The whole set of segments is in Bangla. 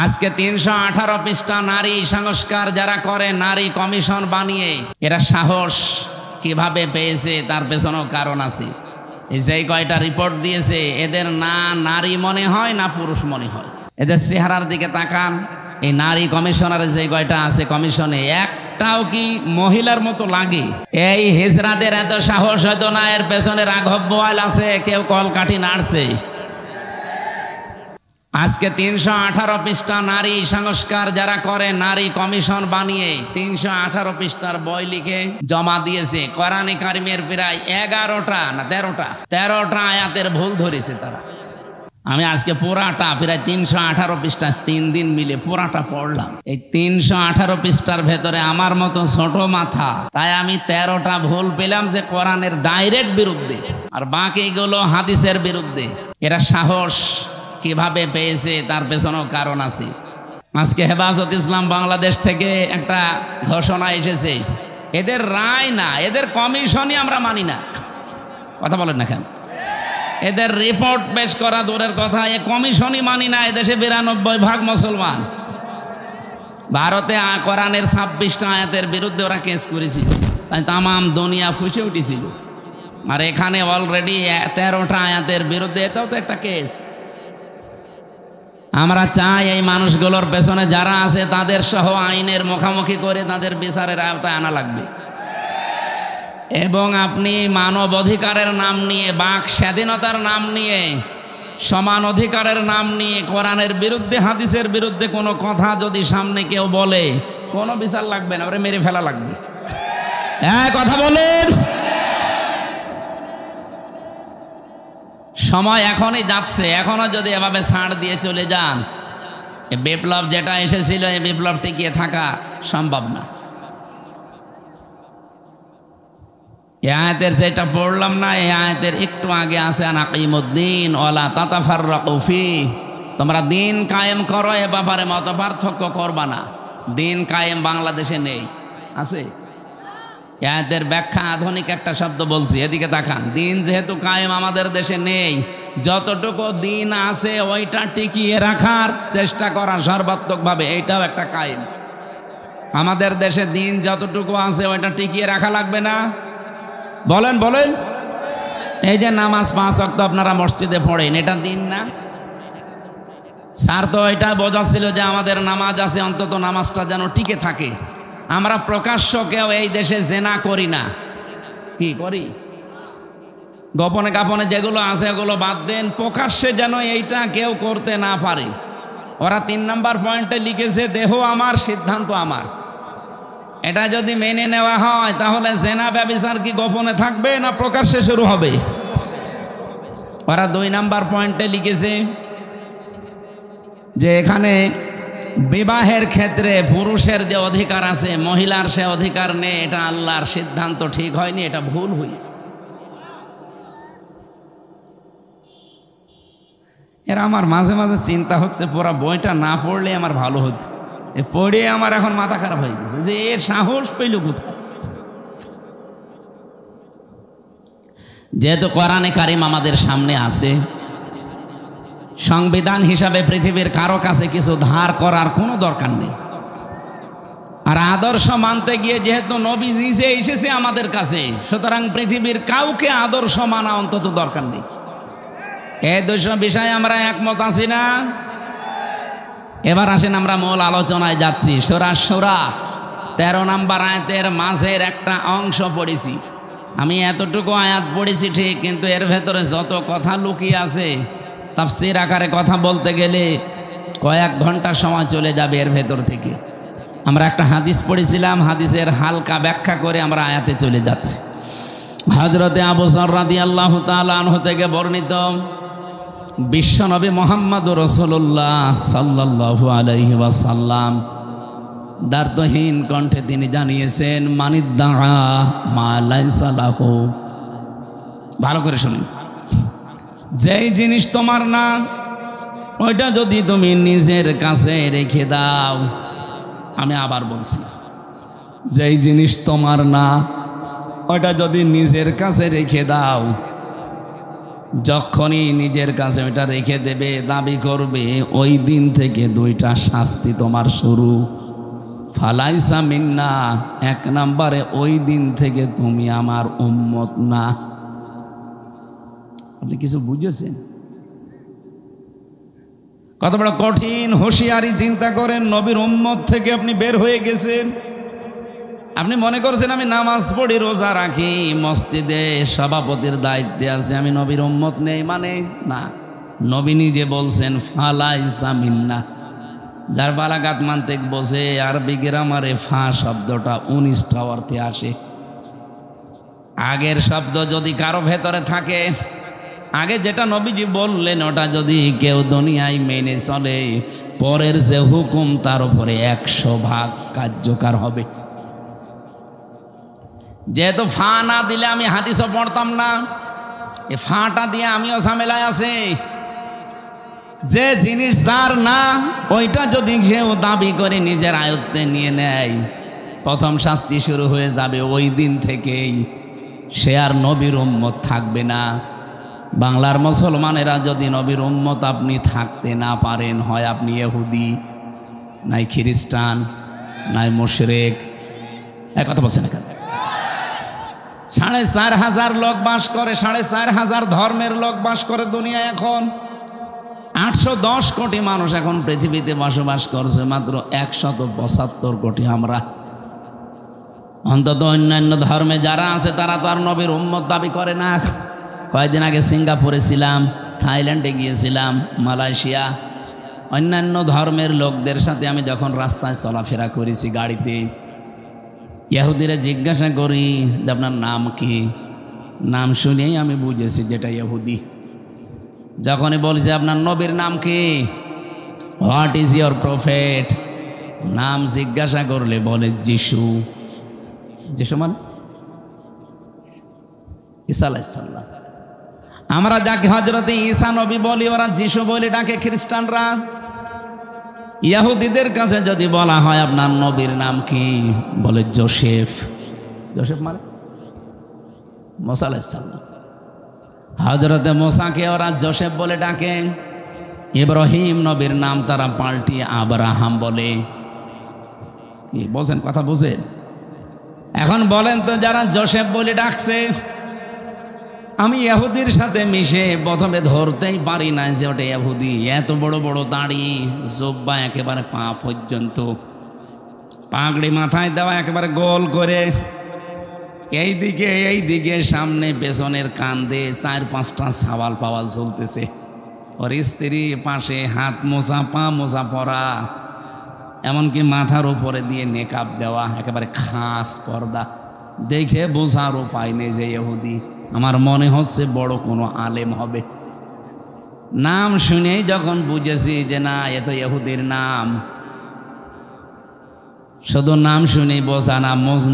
আজকে ৩১৮ পৃষ্ঠা নারী সংস্কার যারা করে, নারী কমিশন বানিয়ে, এরা সাহস কিভাবে পেয়েছে তার পেছনেও কারণ আছে। এই যে কয়টা রিপোর্ট দিয়েছে, এদের না নারী মনে হয় না পুরুষ মনে হয়। এদের চেহারার দিকে তাকান, এই নারী কমিশনার যে কয়টা আছে কমিশনে, একটাও কি মহিলার মতো লাগে? এই হিজড়াদের এত সাহস হয়তো না, এর পেছনে রাঘব বোয়াল আছে, কেউ কলকাঠি নাড়ছে। আজকে ৩১৮ পৃষ্ঠা নারী সংস্কার যারা করে, নারী কমিশন বানিয়ে ৩১৮ পৃষ্ঠার বই লিখে জমা দিয়েছে। কোরআনে কারিমের প্রায় 11টা না 13টা আয়াতের ভুল ধরেছে তারা। আমি আজকে পুরাটা প্রায় ৩১৮ পৃষ্ঠা 3 দিন মিলে পুরাটা পড়লাম। এই ৩১৮ পৃষ্ঠার ভেতরে আমার মতো ছোট মাথা, তাই আমি 13টা ভুল পেলাম যে কোরআনের ডাইরেক্ট বিরুদ্ধে, আর বাকিগুলো হাদিসের বিরুদ্ধে। এরা সাহস কিভাবে পেয়েছে তার পেছনেও কারণ আছে। আজকে হেফাজত ইসলাম বাংলাদেশ থেকে একটা ঘোষণা এসেছে, এদের রায় না, এদের কমিশনই আমরা মানি না। কথা বলেন না কেন? এদের রিপোর্ট পেশ করা দূরের কথা, এ কমিশনই মানি না। এদেশে 92% মুসলমান। ভারতে কোরআনের 26টা আয়াতের বিরুদ্ধে ওরা কেস করেছিল, তাই তামাম দুনিয়া ফুসে উঠেছিল। আর এখানে অলরেডি 13টা আয়াতের বিরুদ্ধে, এটাও তো একটা কেস। আমরা চাই এই মানুষগুলোর পেছনে যারা আছে তাদের সহ আইনের মুখোমুখি করে তাদের বিচারের আওতায় আনা লাগবে। এবং আপনি মানব অধিকারের নাম নিয়ে, বাক স্বাধীনতার নাম নিয়ে, সমান অধিকারের নাম নিয়ে কোরআনের বিরুদ্ধে, হাদিসের বিরুদ্ধে কোনো কথা যদি সামনে কেউ বলে, কোনো বিচার লাগবে না, ওরে মেরে ফেলা লাগবে। হ্যাঁ, কথা বলেন। সময় এখনই যাচ্ছে, এখনো যদি এভাবে ছাড় দিয়ে চলে যান, এই বিপ্লব যেটা এসেছিল, এই বিপ্লব টিকিয়ে থাকা সম্ভব না। এই আয়াতের যেটা পড়লাম না, এই আয়াতের একটু আগে আছে আনাকিমুদ্দিন ওয়ালা তাতাফাররাকু ফীহি, তোমরা দিন কায়েম করো, এ ব্যাপারে মত পার্থক্য করবা না। দিন কায়েম বাংলাদেশে নেই, আছে? আয়াতের ব্যাখ্যা আধুনিক একটা শব্দ বলছি, এদিকে তাকান। দিন যেহেতু কায়েম আমাদের দেশে নেই, যতটুকু দিন আছে ওইটা টিকিয়ে রাখার চেষ্টা করা সর্বাত্মকভাবে, এইটাও একটা কায়েম। আমাদের দেশে দিন যতটুকু আছে ওইটা টিকিয়ে রাখা লাগবে না? বলেন বলেন। এই যে নামাজ 5 ওয়াক্ত আপনারা মসজিদে পড়েন, এটা দিন না? স্যার তো এটা বোঝাচ্ছিল যে আমাদের নামাজ আছে, অন্তত নামাজটা যেন টিকে থাকে। আমরা প্রকাশ্য কেউ এই দেশে জেনা করি না। কি করি? গোপনে গোপনে যেগুলো আছে ওগুলো বাদ দেন, প্রকাশ্যে যেন এইটা কেউ করতে না পারে। ওরা 3 নম্বর পয়েন্টে লিখেছে, দেহ আমার, সিদ্ধান্ত আমার। এটা যদি মেনে নেওয়া হয়, তাহলে জেনা ব্যভিচার কি গোপনে থাকবে না প্রকাশ্যে শুরু হবে? ওরা 2 নম্বর পয়েন্টে লিখেছে যে এখানে বিবাহের ক্ষেত্রে পুরুষের যে অধিকার আছে, মহিলার সে অধিকার নেই। এটা আল্লাহর সিদ্ধান্ত ঠিক হয়নি, এটা ভুল হয়েছে। এরা আমার মাঝে মাঝে চিন্তা হচ্ছে, পুরা বইটা না পড়লে আমার ভালো হতো। পড়ে আমার এখন মাথা খারাপ হয়ে গেছে যে এর সাহস পেল কোথায়। যেহেতু কোরআনে কারিম আমাদের সামনে আছে, সংবিধান হিসাবে পৃথিবীর কারো কাছে কিছু ধার করার কোনো দরকার নেই। আর আদর্শ মানতে গিয়ে যেহেতু নবী নিজে এসেছে আমাদের কাছে, সুতরাং পৃথিবীর কাউকে আদর্শ মানা অন্তত দরকার নেই। এই 2 বিষয়ে আমরা একমত আছি না? এবার আসেন আমরা মূল আলোচনায় যাচ্ছি। সূরা শূরা 13 নম্বর আয়াতের মাঝের একটা অংশ পড়েছি। আমি এতটুকু আয়াত পড়েছি ঠিক, কিন্তু এর ভেতরে যত কথা লুকিয়ে আছে, তাফসীর আকারে কথা বলতে গেলে কয়েক ঘন্টা সময় চলে যাবে এর ভেতর থেকে। আমরা একটা হাদিস পড়েছিলাম, হাদিসের হালকা ব্যাখ্যা করে আমরা আয়াতে চলে যাচ্ছি। হযরতে আবু যর রাদিয়াল্লাহু তাআলা আনহু থেকে বর্ণিত, বিশ্বনবী মুহাম্মদুর রাসূলুল্লাহ সাল্লাল্লাহু আলাইহি ওয়াসাল্লাম দার্থহীন কণ্ঠে তিনি জানিয়েছেন, মানিদ্দাআ মা লাইসা লাহু। ভালো করে শুনুন, যেই জিনিস তোমার না, ওইটা যদি তুমি নিজের কাছে রেখে দাও। আমি আবার বলছি, যেই জিনিস তোমার না, ওইটা যদি নিজের কাছে রেখে দাও, যখনই নিজের কাছে ওইটা রেখে দেবে, দাবি করবে, ওই দিন থেকে দুইটা শাস্তি তোমার শুরু। ফালাইসা মিন্না, এক নম্বরে ওই দিন থেকে তুমি আমার উম্মত না। আপনি কিছু বুঝেছেন? কত বড় কঠিন হুঁশিয়ারি চিন্তা করেন। নবীর উম্মত থেকে আপনি বের হয়ে গেছেন। আপনি মনে করছেন আমি নামাজ পড়ি, রোজা রাখি, মসজিদে সভাপতির দায়িত্বে আছে, আমি নবীর উম্মত নেই মানে না। নবী নিজে বলছেন ফালাইসা মিন্না। যার বালাগাত মানতেক বসে আরবি গ্রামারে ফা শব্দটা 19টা অর্থে আসে। আগের শব্দ যদি কারো ভেতরে থাকে, আগে যেটা নবীজি বললেন ওটা যদি কেউ দুনিয়ায় মেনে চলে, পরের যে হুকুম তার উপরে 100 ভাগ কার্যকর হবে। যেহেতু ফা না দিলে আমি হাদিসও পড়তাম না, এই ফাটা দিয়ে আমিও ঝামেলায় আছি। যে জিনিস যার না, ওইটা যদি কেউ দাবি করে নিজের আয়ত্তে নিয়ে নেয়, প্রথম শাস্তি শুরু হয়ে যাবে ওই দিন থেকেই। সে আর নবীর উম্মত থাকবে না। বাংলার মুসলমানেরা যদি নবীর উম্মত আপনি থাকতে না পারেন, হয় আপনি ইহুদি, নাই খ্রিস্টান, নাই মুশরিক। এক কথা বলছেন, 4,500 লোক বাস করে, 4,500 ধর্মের লোক বাস করে দুনিয়ায়। এখন 810 কোটি মানুষ এখন পৃথিবীতে বসবাস করছে, মাত্র 175 কোটি আমরা। অন্তত অন্যান্য ধর্মে যারা আছে তারা তো আর নবীর উম্মত দাবি করে না। কয়েকদিন আগে সিঙ্গাপুরে ছিলাম, থাইল্যান্ডে গিয়েছিলাম, মালয়েশিয়া। অন্যান্য ধর্মের লোকদের সাথে আমি যখন রাস্তায় চলাফেরা করেছি গাড়িতে, ইহুদিরা জিজ্ঞাসা করি যে আপনার নাম কি? নাম শুনেই আমি বুঝেছি যেটা ইহুদি। যখনই বলছে আপনার নবীর নাম কি, হোয়াট ইজ ইয়োর প্রফেট, নাম জিজ্ঞাসা করলে বলে যিশু। যিশু মানে ঈসা আলাইহিস সালাম। আমরা যাকে হযরতে ঈসা নবী বলি, ওরা যিশু বলে ডাকে খ্রিস্টানরা। ইহুদিদের কাছে যদি বলা হয় আপনার নবীর নাম কি, বলে যোসেফ। যোসেফ মানে মুসা আলাইহিস সালাম। হযরতে মুসাকে ওরা যোসেফ বলে ডাকে। ইব্রাহিম নবীর নাম তারা পাল্টিয়ে আব্রাহাম বলে। কি বলছেন, কথা বুঝেন? এখন বলেন তো, যারা যোসেফ বলে ডাকছে, আমি ইহুদির সাথে মিশে প্রথমে ধরতেই পারি না যে ওটা ইহুদি। এত বড় বড় দাড়ি, জুব্বা একেবারে পা পর্যন্ত, পাগড়ি মাথায় দেওয়া একেবারে গোল করে, এইদিকে সামনে পেছনের কান্দে 4-5টা সাওয়াল পাওয়াল চলতেছে। ওর স্ত্রী পাশে, হাত মোছা পা মোছা পরা, এমনকি মাথার উপরে দিয়ে নেকাব দেওয়া, একেবারে খাস পর্দা। দেখে বোঝার উপায় নেই যে ইহুদি। আমার মনে হচ্ছে বড় কোনো আলেম হবে। নাম শুনেই যখন বুঝেছি যে না, এ তো ইহুদির নাম। শুধু নাম শুনেই বোঝা না,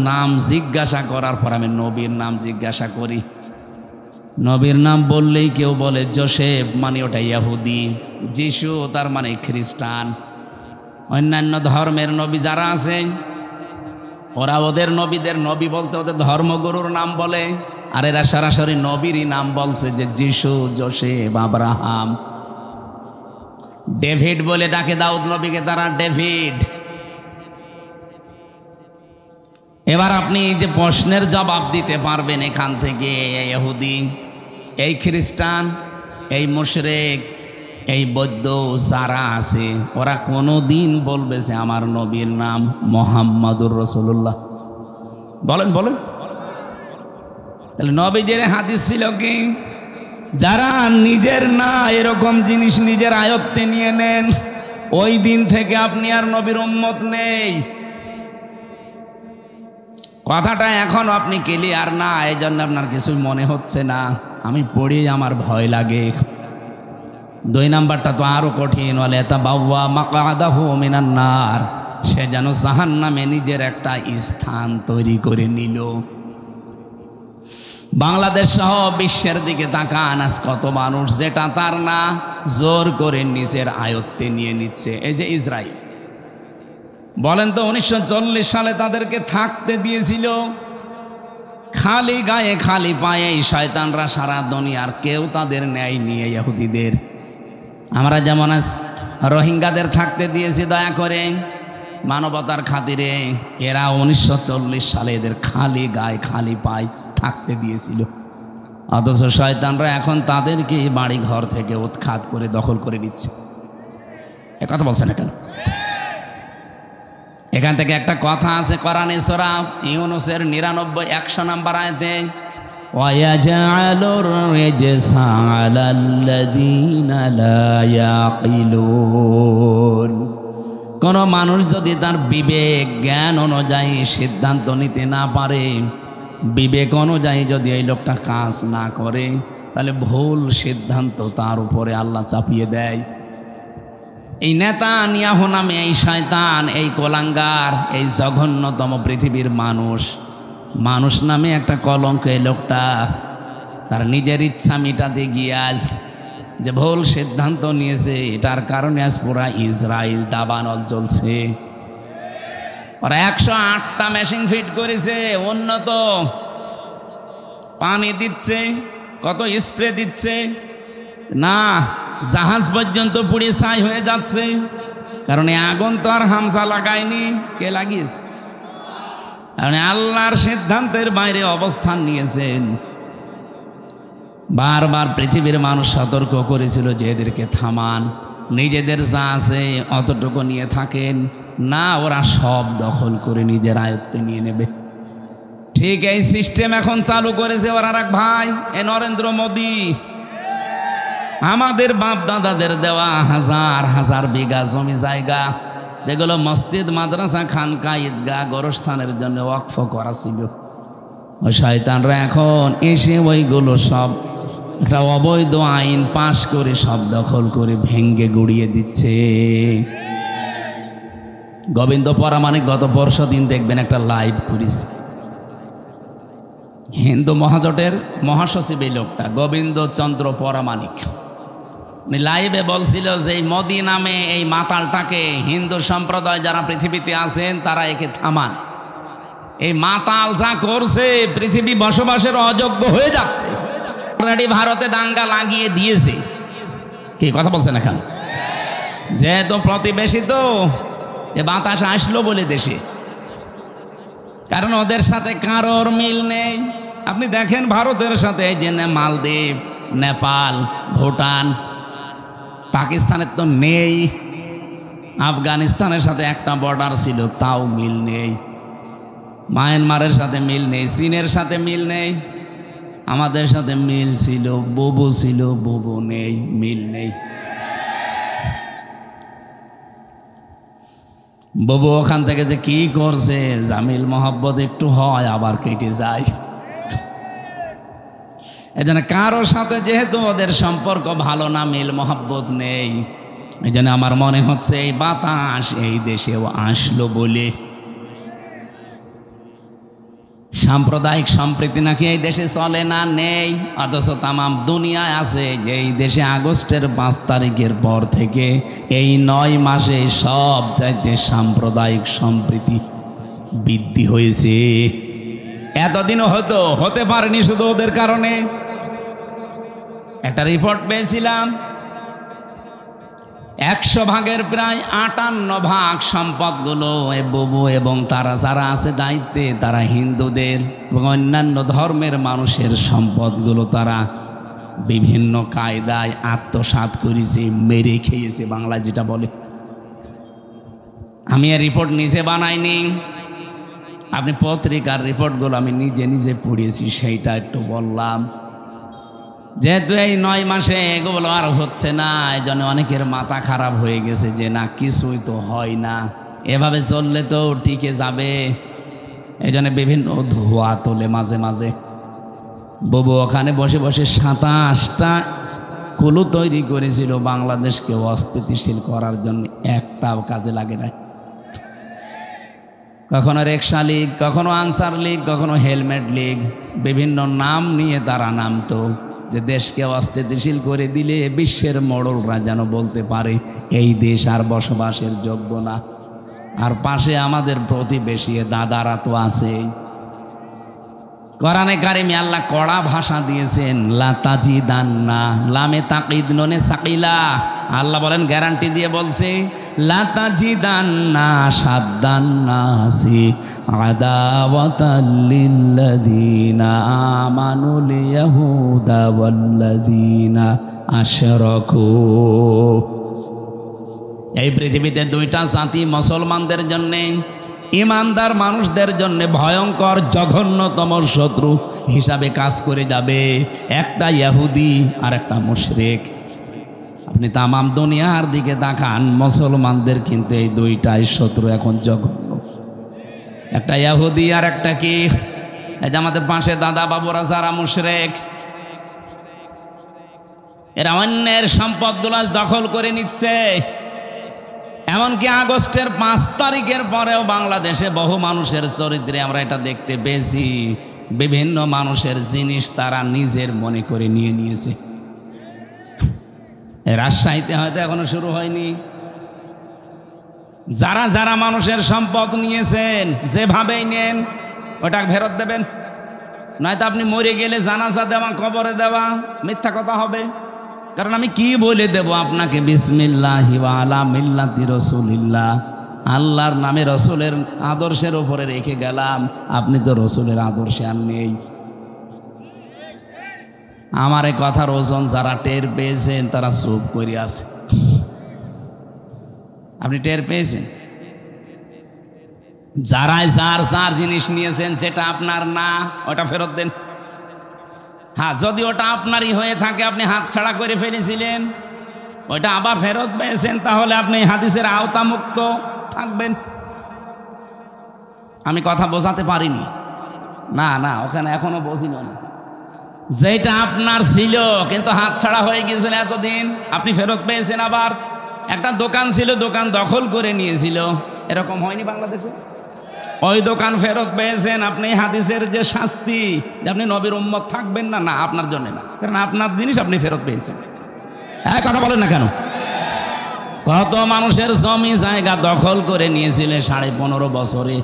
নাম জিজ্ঞাসা করার পর আমি নবীর নাম জিজ্ঞাসা করি। নবীর নাম বললেই কেউ বলে যোসেফ মানে ওটা ইহুদি, যিশু তার মানে খ্রিস্টান। অন্যান্য ধর্মের নবী যারা আছে, ওরা ওদের নবীদের নবী বলতে ওদের ধর্মগুরুর নাম বলে, আর এরা সরাসরি নবীরই নাম বলছে যে যিশু, যোসেফ, আব্রাহাম। ডেভিড বলে ডাকে দাউদ নবীকে তারা, ডেভিড। এবার আপনি যে প্রশ্নের জবাব দিতে পারবেন এখান থেকে, এই ইহুদি, এই খ্রিস্টান, এই মুশরিক, এই বৌদ্ধ যারা আছে, ওরা কোনো দিন বলবে যে আমার নবীর নাম মুহাম্মাদুর রাসূলুল্লাহ? বলেন বলেন। তাহলে নবীজির হাদিস ছিল কি, যারা নিজের না এরকম জিনিস নিজের আয়ত্তে নিয়ে নেন, ওই দিন থেকে আপনি আর নবীর উম্মত নেই। কথাটা এখন আপনি ক্লিয়ার না, এই জন্য আপনার কিছু মনে হচ্ছে না। আমি পড়ি আমার ভয় লাগে। 2 নাম্বারটা তো আরো কঠিন, বলে তাবাওয়া মাকআদাহু মিনান নার, সে যেন জাহান্নামে নিজের একটা স্থান তৈরি করে নিল। বাংলাদেশ সহ বিশ্বের দিকে তাকান, আজ কত মানুষ যেটা তার না জোর করে নিজের আয়ত্তে নিয়ে নিচ্ছে। এই যে ইসরায়েল, বলেন তো 1940 সালে তাদেরকে থাকতে দিয়েছিল, খালি গায়ে খালি পায়ে এই শয়তানরা সারা দুনিয়ার কেউ তাদের ন্যায় নিয়ে ইহুদিদের। আমরা যেমন আজ রোহিঙ্গাদের থাকতে দিয়েছি দয়া করে মানবতার খাতিরে, এরা 1940 সালে এদের খালি গায়ে খালি পায়ে থাকতে দিয়েছিল। অথচ শয়তানরা এখন তাদেরকে বাড়ি ঘর থেকে উৎখাত করে দখল করে নিচ্ছে। এ কথা বলছে না কেন? এখান থেকে একটা কথা আছে কোরআনে সূরা ইউনূসের 99-100 নম্বর আয়াতে, ওয়ায়াজআলুর রিজসা আলাল্লাযীনা লা ইয়াকিলুন। কোন মানুষ যদি তার বিবেক জ্ঞান অনুযায়ী সিদ্ধান্ত নিতে না পারে, বিবেক অনুযায়ী যদি এই লোকটা কাজ না করে, তাহলে ভুল সিদ্ধান্ত তার উপরে আল্লাহ চাপিয়ে দেয়। এই নেতানিয়াহু নামে এই শয়তান, এই কোলাঙ্গার, এই জঘন্যতম পৃথিবীর মানুষ নামে একটা কলঙ্ক। এই লোকটা তার নিজের ইচ্ছা মিটাতে গিয়ে আজ যে ভুল সিদ্ধান্ত নিয়েছে, এটার কারণে আজ পুরা ইসরায়েল দাবানল চলছে। ওরা 108টা মেশিন ফিট করেছে, উন্নত পানি দিচ্ছে, কত স্প্রে দিচ্ছে না, জাহাজ পর্যন্ত পুড়ে ছাই হয়ে যাচ্ছে। কারণ এই আগুন তো আর হামজা লাগায়নি, কে লাগিয়েছে? কারণ আল্লাহর সিদ্ধান্তের বাইরে অবস্থান নিয়েছেন। বারবার পৃথিবীর মানুষ সতর্ক করেছিল যে এদেরকে থামান, নিজেদের যা আছে অতটুকু নিয়ে থাকেন না, ওরা সব দখল করে নিজের আয়ত্তে নিয়ে নেবে। ঠিক এই সিস্টেম এখন চালু করেছে ওর আর এক ভাই, এ নরেন্দ্র মোদী। আমাদের বাপ দাদাদের দেওয়া হাজার হাজার বিঘা জমি জায়গা, যেগুলো মসজিদ, মাদ্রাসা, খানকা, ঈদগাহ, গোরস্থানের জন্য ওয়াকফ করা ছিল, ওই শয়তানরা এখন এসে ওইগুলো সব একটা অবৈধ আইন পাশ করে সব দখল করে ভেঙ্গে গুড়িয়ে দিচ্ছে। গোবিন্দ পরামানিক গত পরশু দিন দেখবেন একটা লাইভ করেছে, হিন্দু মহাজোটের মহাসচিব এই লোকটা গোবিন্দ চন্দ্র পরামানিক। লাইভে বলছিল যে এই মোদী নামে এই মাতালটাকে হিন্দু সম্প্রদায় যারা পৃথিবীতে আছেন তারা একে থামান। এই মাতাল যা করছে পৃথিবী বসবাসের অযোগ্য হয়ে যাচ্ছে। অলরেডি ভারতে দাঙ্গা লাগিয়ে দিয়েছে। কি কথা বলছেন এখন? যেহেতু প্রতিবেশী তো এ বাতাস আসলো বলে দেশে, কারণ ওদের সাথে কারোর মিল নেই। আপনি দেখেন ভারতের সাথে এই যে মালদ্বীপ, নেপাল, ভুটান, পাকিস্তানের তো নেই, আফগানিস্তানের সাথে একটা বর্ডার ছিল তাও মিল নেই, মায়ানমারের সাথে মিল নেই, চীনের সাথে মিল নেই, আমাদের সাথে মিল ছিল, বুবু ছিল, বুবু নেই, মিল নেই। বুবু ওখান থেকে যে কি করছে, জামিল মোহাব্বত একটু হয় আবার কেটে যায়। এই জন্য কারোর সাথে যেহেতু ওদের সম্পর্ক ভালো না, মিল মোহাব্বত নেই, এই জন্য আমার মনে হচ্ছে এই বাতাস এই দেশেও আসলো বলে। সাম্প্রদায়িক সম্প্রীতি নাকি এই দেশে চলে না, নেই, অথচ তামাম দুনিয়ায় আছে যে এই দেশে আগস্টের 5 তারিখের পর থেকে এই 9 মাসে সব চাইতে সাম্প্রদায়িক সম্প্রীতি বৃদ্ধি হয়েছে। এতদিনও হতে পারেনি শুধু ওদের কারণে। একটা রিপোর্ট পেয়েছিলাম, 100 ভাগের প্রায় 58 ভাগ সম্পদগুলো বুবু এবং তারা যারা আছে দায়িত্বে, তারা হিন্দুদের এবং অন্যান্য ধর্মের মানুষের সম্পদগুলো তারা বিভিন্ন কায়দায় আত্মসাৎ করেছে, মেরে খেয়েছে, বাংলা যেটা বলে। আমি এই রিপোর্ট নিজে বানাইনি, আপনি পত্রিকার রিপোর্টগুলো আমি নিজে নিজে পড়িয়েছি, সেইটা একটু বললাম। যেহেতু এই 9 মাসে এগুলো আর হচ্ছে না, এই জন্য অনেকের মাথা খারাপ হয়ে গেছে যে না কিছুই তো হয় না, এভাবে চললে তো টিকে যাবে। এই জন্য বিভিন্ন ধোয়া তোলে মাঝে মাঝে। বুবু ওখানে বসে বসে 27টা কুলু তৈরি করেছিল বাংলাদেশকে অস্থিতিশীল করার জন্য, একটাও কাজে লাগে না। কখনো রিক্সা লীগ, কখনো আনসার লীগ, কখনো হেলমেট লীগ, বিভিন্ন নাম নিয়ে তারা নামতো যে দেশকে অস্থিতিশীল করে দিলে বিশ্বের মোড়লরা যেন বলতে পারে এই দেশ আর বসবাসের যোগ্য না। আর পাশে আমাদের প্রতিবেশী দাদারা তো আছেই। কোরআনে কারিমে আল্লাহ কড়া ভাষা দিয়েছেন, লা তাজিদান্না, লামে তাকিদ নুনে সাকিলা। আল্লাহ বলেন, গ্যারান্টি দিয়ে বলছে, লা তাজিদান্না শাদ্দান্নাসি আদাওয়াতাল লিল্লাযিনা আমানুল ইয়াহুদা ওয়াল্লাযিনা আশরাকু। এই পৃথিবীতে দুইটা জাতি মুসলমানদের জন্য, ইমানদার মানুষদের জন্য ভয়ঙ্কর জঘন্যতম শত্রু হিসাবে কাজ করে যাবে। একটা ইহুদি আর একটা মুশরিক। আপনি তামাম দুনিয়ার দিকে তাকান, মুসলমানদের কিন্তু এই দুইটাই শত্রু এখন জঘন্য। একটা ইহুদি আর একটা কি, এই যে আমাদের পাশে দাদা বাবুরা যারা মুশরিক, এরা অন্যের সম্পদগুলো দখল করে নিচ্ছে। এমনকি আগস্টের 5 তারিখের পরেও বাংলাদেশে বহু মানুষের চরিত্রে আমরা এটা দেখতে পেয়েছি, বিভিন্ন মানুষের জিনিস তারা নিজের মনে করে নিয়ে নিয়েছে। রাজশাহীতে হয়তো এখনো শুরু হয়নি। যারা যারা মানুষের সম্পদ নিয়েছেন, যেভাবেই নেন ওটা ফেরত দেবেন, নয়তো আপনি মরে গেলে জানাজা দেওয়া, কবরে দেওয়া মিথ্যা কথা হবে। কারণ আমি কি বলে দেব আপনাকে, বিসমিল্লাহি ওয়া আলা মিল্লাতি রাসূলিল্লাহ, আল্লাহর নামে রসুলের আদর্শের উপরে রেখে গেলাম, আপনি তো রসুলের আদর্শে আর নেই। আমার এই কথার ওজন যারা টের পেয়েছেন তারা চুপ করে আছে। আপনি টের পেয়েছেন? যারাই যার যার জিনিস নিয়েছেন, যেটা আপনার না ওটা ফেরত দেন। হ্যাঁ, যদি ওটা আপনারই হয়ে থাকে, আপনি হাত ছাড়া করে ফেলেছিলেন, ওইটা আবার ফেরত পেয়েছেন, তাহলে আপনি হাদিসের আওতামুক্ত থাকবেন। আমি কথা বোঝাতে পারিনি? না না, ওখানে এখনো বুঝিল না। যেটা আপনার ছিল কিন্তু হাত ছাড়া হয়ে গিয়েছিল এতদিন, আপনি ফেরত পেয়েছেন। আবার একটা দোকান ছিল, দোকান দখল করে নিয়েছিল, এরকম হয়নি বাংলাদেশে? ওই দোকান ফেরত পেয়েছেন। আপনি হাদিসের যে শাস্তি, যে আপনি নবীর উম্মত থাকবেন না, না আপনার জন্য না, কারণ আপনার জিনিস আপনি ফেরত পেয়েছেন। হ্যাঁ, কথা বলেন না কেন? কত মানুষের জমি জায়গা দখল করে নিয়েছিলেন 15.5 বছরে।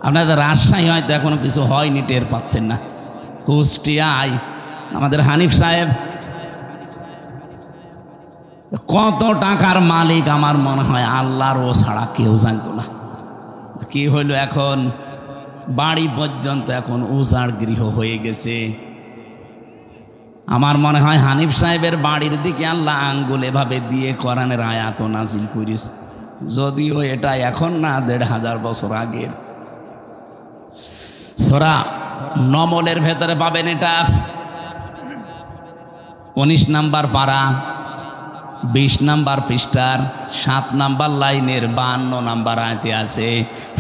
আপনাদের রাজশাহী হয়তো এখনো কিছু হয়নি, টের পাচ্ছেন না। কুষ্টিয়ায় আমাদের হানিফ সাহেব কত টাকার মালিক, আমার মনে হয় আল্লাহর ও ছাড়া কেউ জানতো না। কি হইল এখন? বাড়ি পর্যন্ত এখন উজাড় গৃহ হয়ে গেছে। আমার মনে হয় হানিফ সাহেবের বাড়ির দিকে আল্লাহ আঙ্গুল এভাবে দিয়ে কোরআনের আয়াত নাজিল করিস, যদিও এটা এখন না, 1500 বছর আগের। সূরা নমলের ভেতরে পাবেন এটা, 19 নাম্বার পারা, 20 নাম্বার পৃষ্ঠার 7 নাম্বার লাইনের 52 নাম্বার আয়াতে আছে,